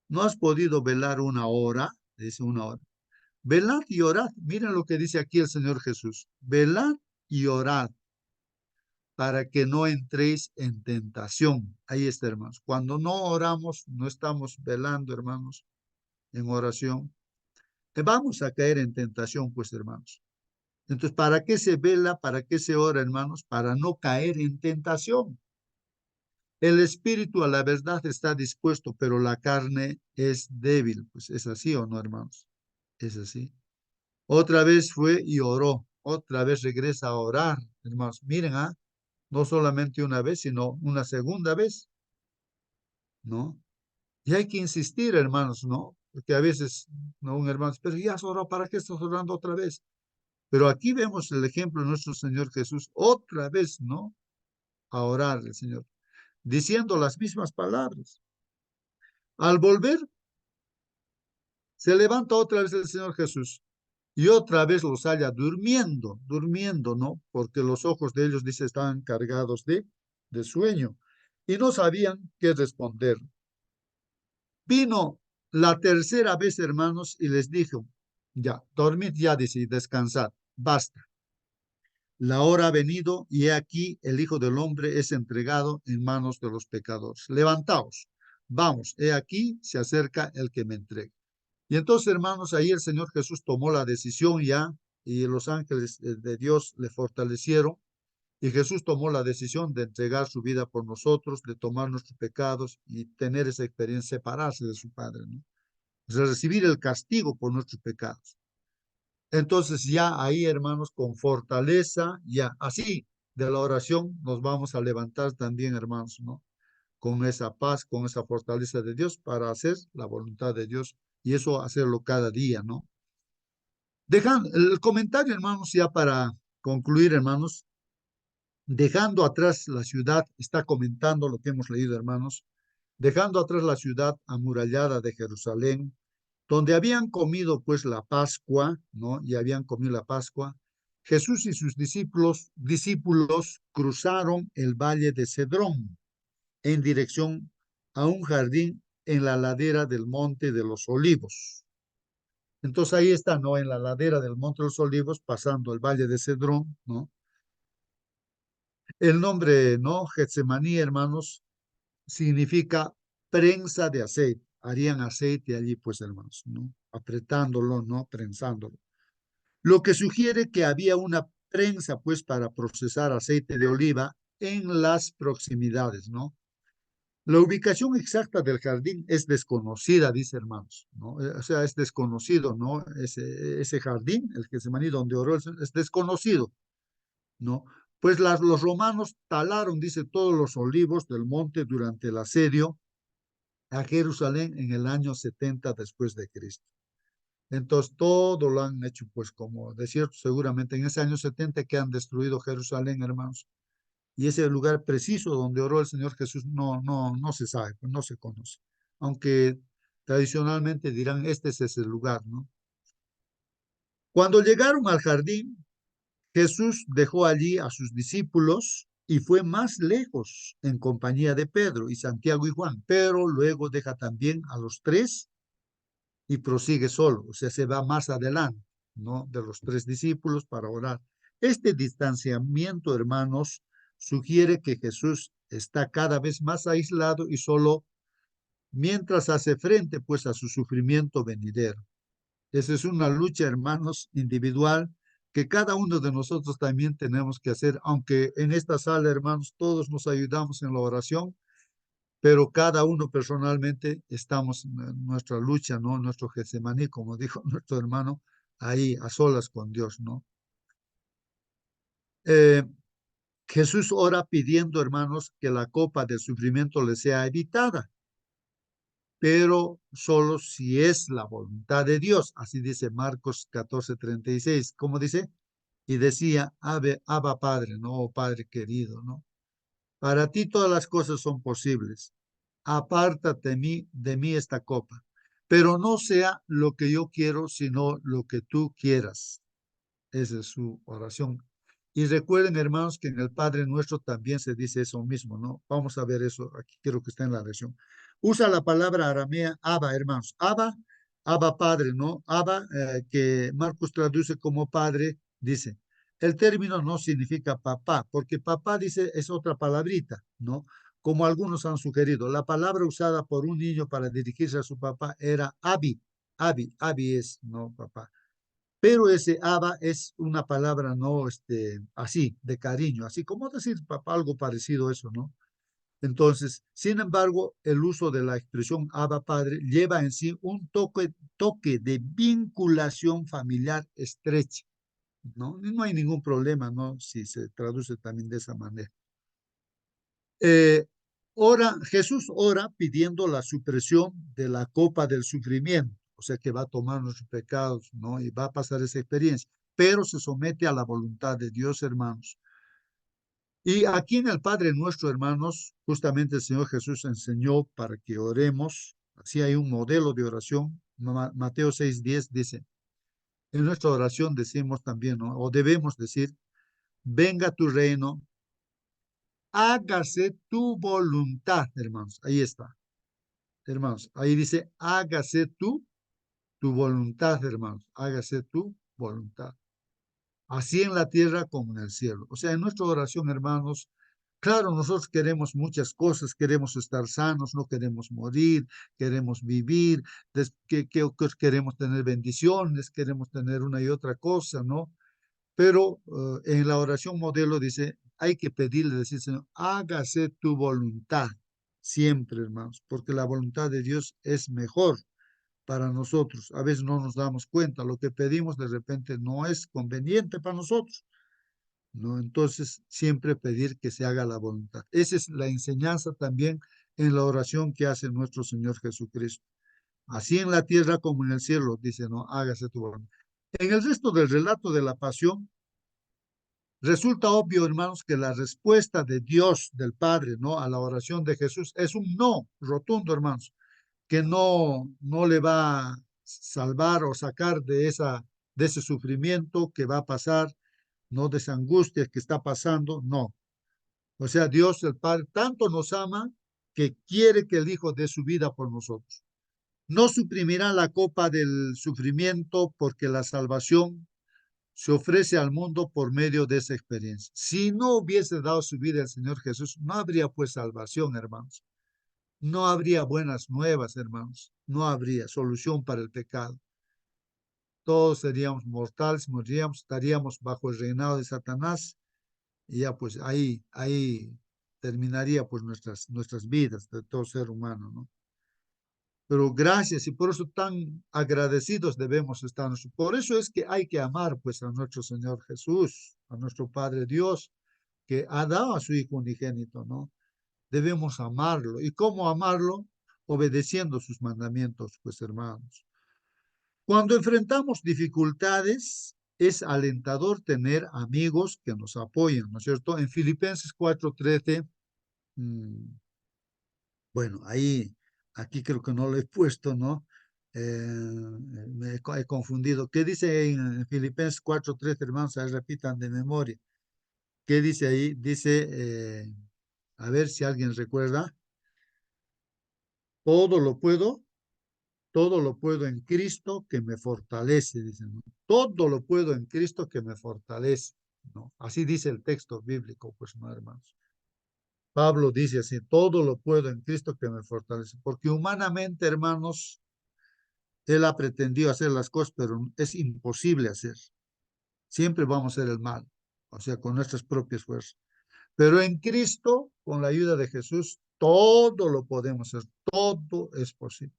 ¿No has podido velar una hora? Dice una hora. Velad y orad. Miren lo que dice aquí el Señor Jesús. Velad y orad para que no entréis en tentación. Ahí está, hermanos. Cuando no oramos, no estamos velando, hermanos, en oración, vamos a caer en tentación, pues, hermanos. Entonces, ¿para qué se vela? ¿Para qué se ora, hermanos? Para no caer en tentación. El espíritu a la verdad está dispuesto, pero la carne es débil. Pues es así o no, hermanos. Es así. Otra vez fue y oró. Otra vez regresa a orar, hermanos. Miren, no solamente una vez, sino una segunda vez, ¿no? Y hay que insistir, hermanos, ¿no? Porque a veces, ¿no? Un hermano dice, pero ya has orado, ¿para qué estás orando otra vez? Pero aquí vemos el ejemplo de nuestro Señor Jesús, otra vez, ¿no? A orar el Señor, diciendo las mismas palabras. Al volver, se levanta otra vez el Señor Jesús y otra vez los halla durmiendo, ¿no? Porque los ojos de ellos, dice, estaban cargados de sueño y no sabían qué responder. Vino la tercera vez, hermanos, y les dijo, ya, dormid ya, dice, y descansad, basta. La hora ha venido y he aquí el Hijo del Hombre es entregado en manos de los pecadores. Levantaos, vamos, he aquí se acerca el que me entrega. Y entonces, hermanos, ahí el Señor Jesús tomó la decisión ya y los ángeles de Dios le fortalecieron y Jesús tomó la decisión de entregar su vida por nosotros, de tomar nuestros pecados y tener esa experiencia, separarse de su Padre, ¿no? De recibir el castigo por nuestros pecados. Entonces ya ahí, hermanos, con fortaleza, ya así de la oración nos vamos a levantar también, hermanos, ¿no? Con esa paz, con esa fortaleza de Dios para hacer la voluntad de Dios y eso hacerlo cada día, ¿no? Dejan el comentario, hermanos, ya para concluir, hermanos, dejando atrás la ciudad, está comentando lo que hemos leído, hermanos, dejando atrás la ciudad amurallada de Jerusalén, donde habían comido pues la Pascua, ¿no? Y habían comido la Pascua. Jesús y sus discípulos cruzaron el valle de Cedrón en dirección a un jardín en la ladera del Monte de los Olivos. Entonces ahí está, ¿no? En la ladera del Monte de los Olivos, pasando el valle de Cedrón, ¿no? El nombre, ¿no? Getsemaní, hermanos, significa prensa de aceite. Harían aceite allí, pues, hermanos, ¿no? Apretándolo, ¿no? Prensándolo. Lo que sugiere que había una prensa, pues, para procesar aceite de oliva en las proximidades, ¿no? La ubicación exacta del jardín es desconocida, dice hermanos, ¿no? O sea, es desconocido, ¿no? Ese jardín, el Getsemaní donde oró, es desconocido, ¿no? Pues los romanos talaron, dice, todos los olivos del monte durante el asedio a Jerusalén en el año 70 después de Cristo. Entonces, todo lo han hecho, pues, como de cierto, seguramente en ese año 70 que han destruido Jerusalén, hermanos. Y ese lugar preciso donde oró el Señor Jesús no se sabe, pues, no se conoce. Aunque tradicionalmente dirán, este es ese lugar, ¿no? Cuando llegaron al jardín, Jesús dejó allí a sus discípulos y fue más lejos en compañía de Pedro y Santiago y Juan, pero luego deja también a los tres y prosigue solo, o sea, se va más adelante, ¿no? De los tres discípulos para orar. Este distanciamiento, hermanos, sugiere que Jesús está cada vez más aislado y solo mientras hace frente, pues, a su sufrimiento venidero. Esa es una lucha, hermanos, individual que cada uno de nosotros también tenemos que hacer, aunque en esta sala, hermanos, todos nos ayudamos en la oración, pero cada uno personalmente estamos en nuestra lucha, ¿no? Nuestro Getsemaní, como dijo nuestro hermano, ahí a solas con Dios, ¿no? Eh, Jesús ora pidiendo, hermanos, que la copa del sufrimiento le sea evitada, pero solo si es la voluntad de Dios. Así dice Marcos 14:36. ¿Cómo dice? Y decía, Abba Padre, ¿no? Oh, Padre querido, ¿no? Para ti todas las cosas son posibles. Apártate de mí esta copa, pero no sea lo que yo quiero, sino lo que tú quieras. Esa es su oración. Y recuerden, hermanos, que en el Padre Nuestro también se dice eso mismo, ¿no? Vamos a ver eso, aquí quiero que esté en la lección. Usa la palabra aramea Abba, hermanos. Abba Padre, ¿no? Abba, que Marcos traduce como Padre, dice. El término no significa papá, porque papá, dice, es otra palabrita, ¿no? Como algunos han sugerido. La palabra usada por un niño para dirigirse a su papá era Abi es, ¿no? Papá. Pero ese Abba es una palabra no así, de cariño, así como decir papá, algo parecido a eso, ¿no? Entonces, sin embargo, el uso de la expresión Abba Padre lleva en sí un toque de vinculación familiar estrecha, ¿no? Y no hay ningún problema, ¿no? Si se traduce también de esa manera. Jesús ora pidiendo la supresión de la copa del sufrimiento, o sea que va a tomar nuestros pecados, ¿no? Y va a pasar esa experiencia, pero se somete a la voluntad de Dios, hermanos. Y aquí en el Padre Nuestro, hermanos, justamente el Señor Jesús enseñó para que oremos. Así hay un modelo de oración. Mateo 6:10 dice, en nuestra oración decimos también, ¿no? O debemos decir, venga tu reino, hágase tu voluntad, hermanos. Ahí está, hermanos. Ahí dice, hágase tu voluntad, hermanos. Hágase tu voluntad. Así en la tierra como en el cielo. O sea, en nuestra oración, hermanos, claro, nosotros queremos muchas cosas, queremos estar sanos, no queremos morir, queremos vivir, queremos tener bendiciones, queremos tener una y otra cosa, ¿no? Pero en la oración modelo dice, hay que pedirle, decir, Señor, hágase tu voluntad siempre, hermanos, porque la voluntad de Dios es mejor para nosotros. A veces no nos damos cuenta, lo que pedimos de repente no es conveniente para nosotros, ¿no? Entonces, siempre pedir que se haga la voluntad. Esa es la enseñanza también en la oración que hace nuestro Señor Jesucristo. Así en la tierra como en el cielo, dice, no, hágase tu voluntad. En el resto del relato de la pasión, resulta obvio, hermanos, que la respuesta de Dios, del Padre, ¿no? A la oración de Jesús es un no rotundo, hermanos, que no le va a salvar o sacar de ese sufrimiento que va a pasar, no de esa angustia que está pasando, no. O sea, Dios el Padre tanto nos ama que quiere que el Hijo dé su vida por nosotros. No suprimirá la copa del sufrimiento porque la salvación se ofrece al mundo por medio de esa experiencia. Si no hubiese dado su vida el Señor Jesús, no habría pues salvación, hermanos. No habría buenas nuevas, hermanos. No habría solución para el pecado. Todos seríamos mortales, moriríamos, estaríamos bajo el reinado de Satanás y ya pues ahí terminaría pues nuestras vidas de todo ser humano, ¿no? Pero gracias y por eso tan agradecidos debemos estar. Por eso es que hay que amar pues a nuestro Señor Jesús, a nuestro Padre Dios, que ha dado a su Hijo unigénito, ¿no? Debemos amarlo. ¿Y cómo amarlo? Obedeciendo sus mandamientos, pues hermanos. Cuando enfrentamos dificultades, es alentador tener amigos que nos apoyen, ¿no es cierto? En Filipenses 4:13, bueno, aquí creo que no lo he puesto, ¿no? Me he confundido. ¿Qué dice en Filipenses 4:13, hermanos? Ahí repitan de memoria. ¿Qué dice ahí? Dice, a ver si alguien recuerda, todo lo puedo en Cristo que me fortalece, dice, ¿no? Todo lo puedo en Cristo que me fortalece, ¿no? Así dice el texto bíblico, pues, no, hermanos. Pablo dice así, todo lo puedo en Cristo que me fortalece, porque humanamente, hermanos, él ha pretendido hacer las cosas, pero es imposible hacer. Siempre vamos a hacer el mal, o sea, con nuestras propias fuerzas. Pero en Cristo, con la ayuda de Jesús, todo lo podemos hacer, todo es posible.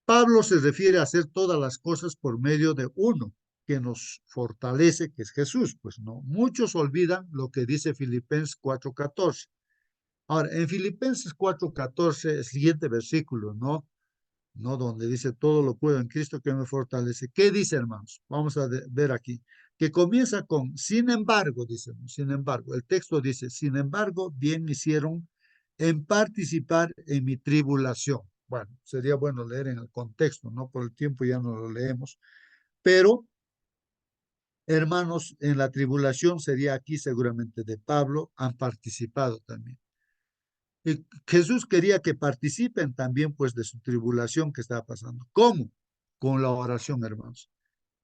Pablo se refiere a hacer todas las cosas por medio de uno que nos fortalece, que es Jesús. Pues no, muchos olvidan lo que dice Filipenses 4:14. Ahora, en Filipenses 4:14, el siguiente versículo, ¿no? Donde dice, todo lo puedo en Cristo que me fortalece. ¿Qué dice, hermanos? Vamos a ver aquí. Que comienza con, sin embargo, dice, sin embargo. El texto dice, sin embargo, bien hicieron en participar en mi tribulación. Bueno, sería bueno leer en el contexto, ¿no? Por el tiempo ya no lo leemos. Pero, hermanos, en la tribulación sería aquí seguramente de Pablo, han participado también. Y Jesús quería que participen también pues de su tribulación que estaba pasando. ¿Cómo? Con la oración, hermanos.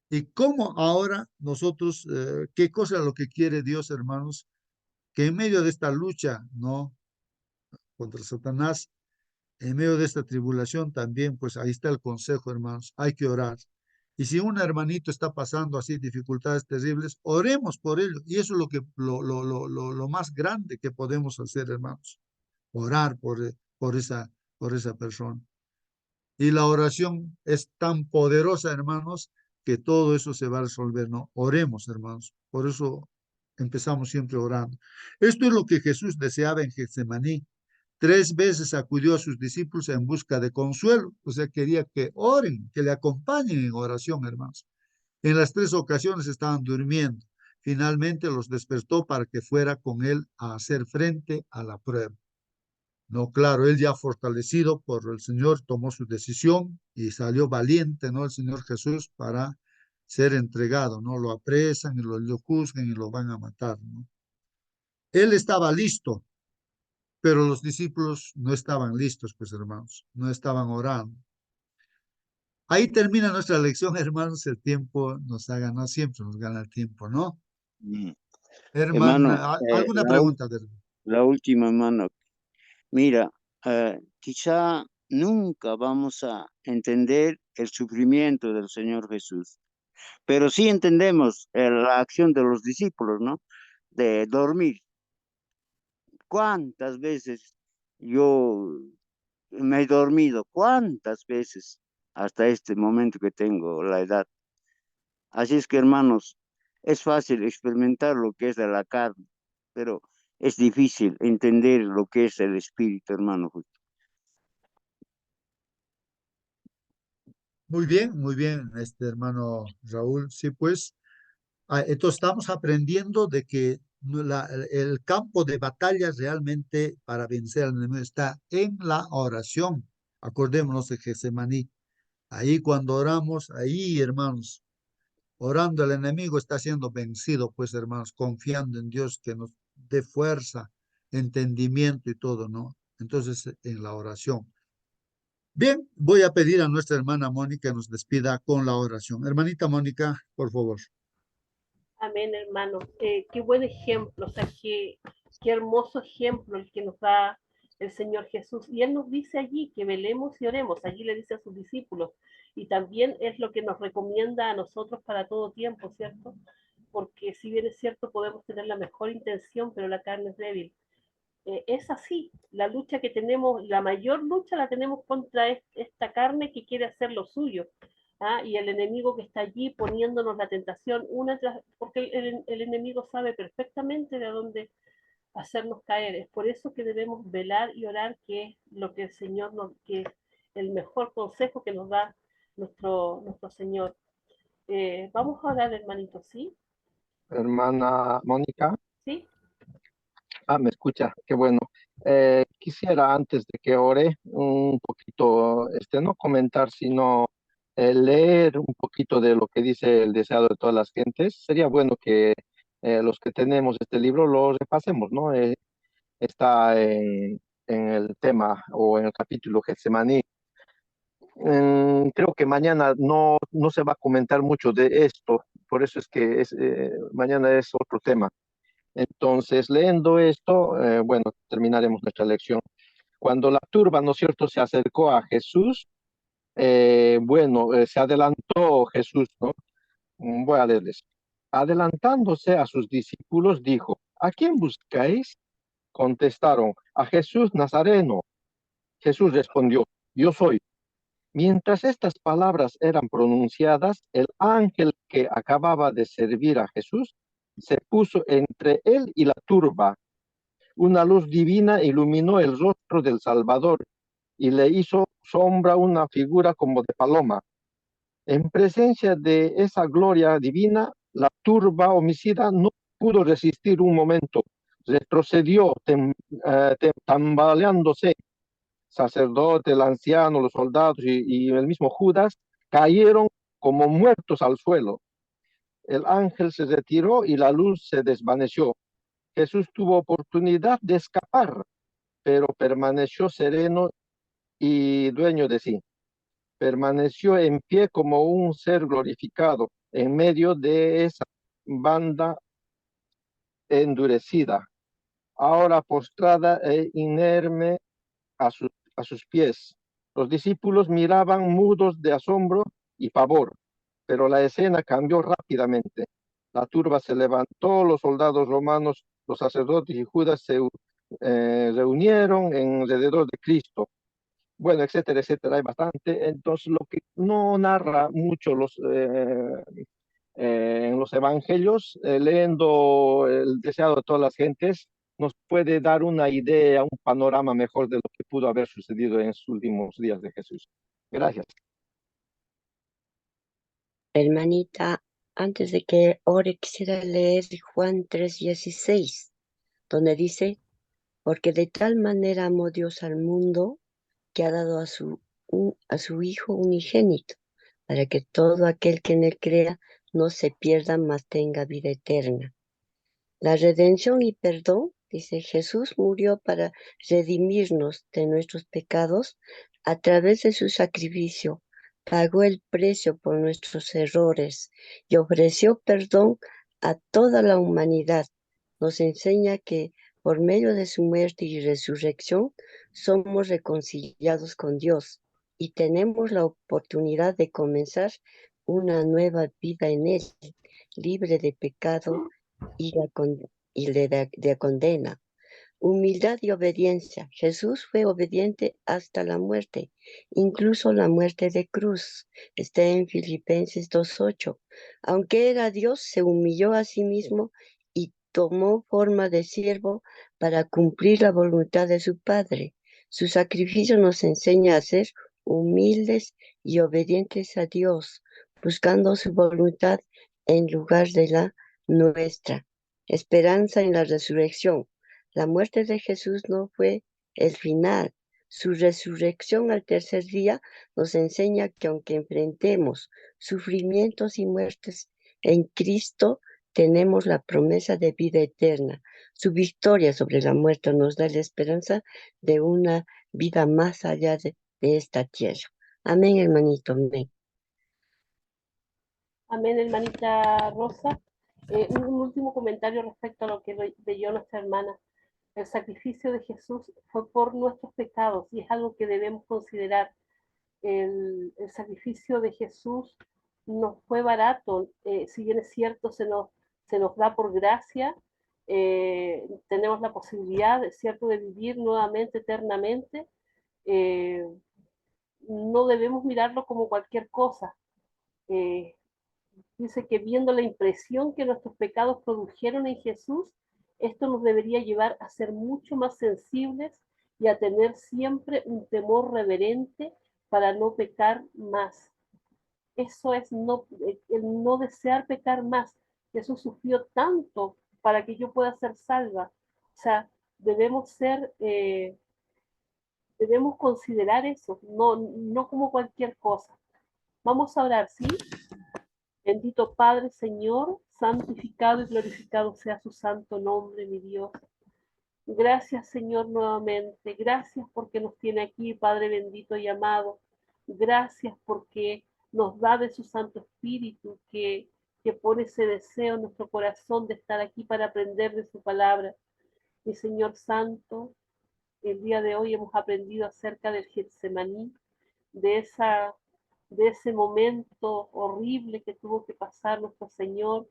¿Y cómo ahora nosotros, qué cosa es lo que quiere Dios, hermanos? Que en medio de esta lucha, ¿no? Contra Satanás, en medio de esta tribulación también, pues ahí está el consejo, hermanos. Hay que orar. Y si un hermanito está pasando así dificultades terribles, oremos por ello. Y eso es lo más grande que podemos hacer, hermanos. Orar por esa persona. Y la oración es tan poderosa, hermanos, que todo eso se va a resolver, ¿no? Oremos, hermanos. Por eso empezamos siempre orando. Esto es lo que Jesús deseaba en Getsemaní, 3 veces acudió a sus discípulos en busca de consuelo, o sea, quería que oren, que le acompañen en oración, hermanos. En las 3 ocasiones estaban durmiendo. Finalmente los despertó para que fuera con él a hacer frente a la prueba. No, claro, él ya fortalecido por el Señor tomó su decisión y salió valiente, ¿no? El Señor Jesús para ser entregado, ¿no? Lo apresan y lo juzgan y lo van a matar, ¿no? Él estaba listo, pero los discípulos no estaban listos, pues hermanos, no estaban orando. Ahí termina nuestra lección, hermanos. El tiempo nos ha ganado, siempre nos gana el tiempo, ¿no? Mm. Hermano, Hermana, ¿alguna pregunta? la última, hermano. Mira, quizá nunca vamos a entender el sufrimiento del Señor Jesús, pero sí entendemos la acción de los discípulos, ¿no? De dormir. ¿Cuántas veces yo me he dormido? ¿Cuántas veces hasta este momento que tengo la edad? Así es que, hermanos, es fácil experimentar lo que es de la carne, pero es difícil entender lo que es el espíritu, hermano. Muy bien, hermano Raúl. Sí, pues, entonces estamos aprendiendo de que el campo de batalla realmente para vencer al enemigo está en la oración. Acordémonos de Getsemaní. Ahí cuando oramos, ahí, hermanos, orando el enemigo está siendo vencido, pues, hermanos, confiando en Dios que nos dé fuerza, entendimiento y todo, ¿no? Entonces, en la oración. Bien, voy a pedir a nuestra hermana Mónica que nos despida con la oración. Hermanita Mónica, por favor. Amén, hermano. Qué buen ejemplo, o sea, qué hermoso ejemplo el que nos da el Señor Jesús. Y Él nos dice allí que velemos y oremos, allí le dice a sus discípulos. Y también es lo que nos recomienda a nosotros para todo tiempo, ¿cierto? Porque si bien es cierto, podemos tener la mejor intención, pero la carne es débil. Es así, la lucha que tenemos, la mayor lucha la tenemos contra esta carne que quiere hacer lo suyo. ¿Ah? Y el enemigo que está allí poniéndonos la tentación porque el enemigo sabe perfectamente de dónde hacernos caer. Es por eso que debemos velar y orar, que es lo que el Señor que es el mejor consejo que nos da nuestro Señor. Vamos a orar, hermanito, ¿sí? Hermana Mónica. ¿Sí? Me escucha, qué bueno. Quisiera antes de que ore un poquito, no comentar, sino leer un poquito de lo que dice el deseado de todas las gentes. Sería bueno que los que tenemos este libro lo repasemos, ¿no? Está en el tema o en el capítulo Getsemaní. Creo que mañana no se va a comentar mucho de esto, por eso es que mañana es otro tema. Entonces, leyendo esto, bueno, terminaremos nuestra lección. Cuando la turba, ¿no es cierto?, se acercó a Jesús, se adelantó Jesús, ¿no? Voy a leerles. Adelantándose a sus discípulos, dijo, ¿a quién buscáis? Contestaron, a Jesús Nazareno. Jesús respondió, yo soy. Mientras estas palabras eran pronunciadas, el ángel que acababa de servir a Jesús se puso entre él y la turba. Una luz divina iluminó el rostro del Salvador y le hizo sombra una figura como de paloma. En presencia de esa gloria divina, la turba homicida no pudo resistir un momento. Retrocedió tambaleándose. Sacerdote, el anciano, los soldados y el mismo Judas cayeron como muertos al suelo. El ángel se retiró y la luz se desvaneció. Jesús tuvo oportunidad de escapar, pero permaneció sereno y dueño de sí. Permaneció en pie como un ser glorificado en medio de esa banda endurecida, ahora postrada e inerme a sus pies. Los discípulos miraban mudos de asombro y pavor, pero la escena cambió rápidamente. La turba se levantó, los soldados romanos, los sacerdotes y Judas se reunieron alrededor de Cristo. Bueno, etcétera, etcétera, hay bastante. Entonces, lo que no narra mucho en los evangelios, leyendo el deseado de todas las gentes, nos puede dar una idea, un panorama mejor de lo que pudo haber sucedido en sus últimos días de Jesús. Gracias. Hermanita, antes de que ore, quisiera leer Juan 3:16, donde dice, porque de tal manera amó Dios al mundo que ha dado a su Hijo unigénito, para que todo aquel que en él crea no se pierda, mas tenga vida eterna. La redención y perdón, dice Jesús, murió para redimirnos de nuestros pecados a través de su sacrificio. Pagó el precio por nuestros errores y ofreció perdón a toda la humanidad. Nos enseña que por medio de su muerte y resurrección somos reconciliados con Dios y tenemos la oportunidad de comenzar una nueva vida en Él, libre de pecado y de condena. Humildad y obediencia. Jesús fue obediente hasta la muerte, incluso la muerte de cruz. Está en Filipenses 2:8. Aunque era Dios, se humilló a sí mismo y tomó forma de siervo para cumplir la voluntad de su Padre. Su sacrificio nos enseña a ser humildes y obedientes a Dios, buscando su voluntad en lugar de la nuestra. Esperanza en la resurrección. La muerte de Jesús no fue el final. Su resurrección al tercer día nos enseña que aunque enfrentemos sufrimientos y muertes en Cristo, tenemos la promesa de vida eterna. Su victoria sobre la muerte nos da la esperanza de una vida más allá de esta tierra. Amén, hermanito, amén. Amén, hermanita Rosa. Un último comentario respecto a lo que leyó nuestra hermana. El sacrificio de Jesús fue por nuestros pecados y es algo que debemos considerar. El sacrificio de Jesús no fue barato, si bien es cierto, se nos da por gracia, tenemos la posibilidad, es cierto, de vivir nuevamente, eternamente. eh, no debemos mirarlo como cualquier cosa. Eh, Dice que viendo la impresión que nuestros pecados produjeron en Jesús, esto nos debería llevar a ser mucho más sensibles y a tener siempre un temor reverente para no pecar más. Eso es el no desear pecar más. Jesús sufrió tanto para que yo pueda ser salva. O sea, debemos debemos considerar eso, no como cualquier cosa. Vamos a orar, ¿sí? Bendito Padre, Señor, santificado y glorificado sea su santo nombre, mi Dios. Gracias, Señor, nuevamente. Gracias porque nos tiene aquí, Padre bendito y amado. Gracias porque nos da de su Santo Espíritu que pone ese deseo en nuestro corazón de estar aquí para aprender de su palabra. Mi Señor Santo, el día de hoy hemos aprendido acerca del Getsemaní, de esa de ese momento horrible que tuvo que pasar nuestro Señor,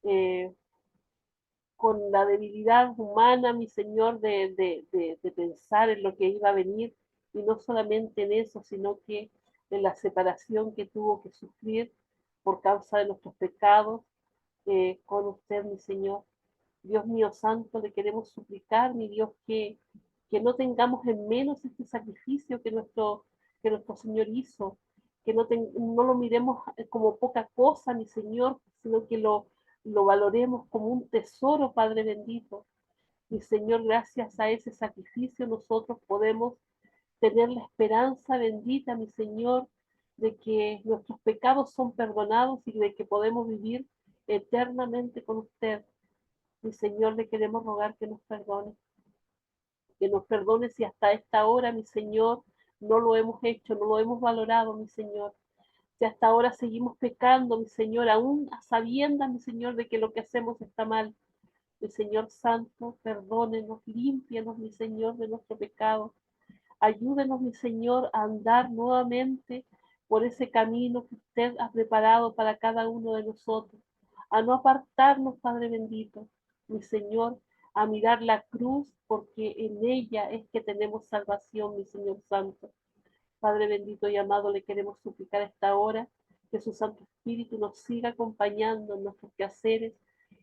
eh, con la debilidad humana, mi Señor, de pensar en lo que iba a venir, y no solamente en eso, sino que en la separación que tuvo que sufrir por causa de nuestros pecados, con usted, mi Señor. Dios mío santo, le queremos suplicar, mi Dios, que no tengamos en menos este sacrificio que nuestro Señor hizo, que no lo miremos como poca cosa, mi Señor, sino que lo valoremos como un tesoro, Padre bendito. Mi Señor, gracias a ese sacrificio nosotros podemos tener la esperanza bendita, mi Señor, de que nuestros pecados son perdonados y de que podemos vivir eternamente con usted. Mi Señor, le queremos rogar que nos perdone si hasta esta hora, mi Señor, no lo hemos hecho, no lo hemos valorado, mi Señor. Si hasta ahora seguimos pecando, mi Señor, aún a sabiendas, mi Señor, de que lo que hacemos está mal. Mi Señor Santo, perdónenos, límpienos, mi Señor, de nuestro pecado. Ayúdenos, mi Señor, a andar nuevamente por ese camino que usted ha preparado para cada uno de nosotros. A no apartarnos, Padre bendito, mi Señor, a mirar la cruz, porque en ella es que tenemos salvación, mi Señor Santo. Padre bendito y amado, le queremos suplicar a esta hora que su Santo Espíritu nos siga acompañando en nuestros quehaceres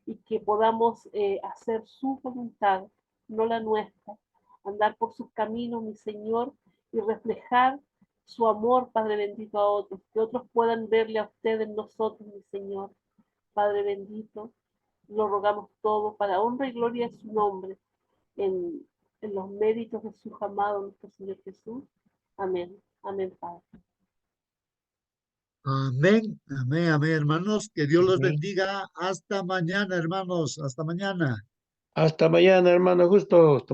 y que podamos hacer su voluntad, no la nuestra, andar por sus caminos, mi Señor, y reflejar su amor, Padre bendito, a otros, que otros puedan verle a usted en nosotros, mi Señor, Padre bendito, lo rogamos todo para honra y gloria de su nombre, en los méritos de su amado nuestro Señor Jesús. Amén. Amén, Padre. Amén, amén, amén, hermanos. Que Dios los Amén. bendiga. Hasta mañana, hermanos. Hasta mañana. Hasta mañana, hermano Justo.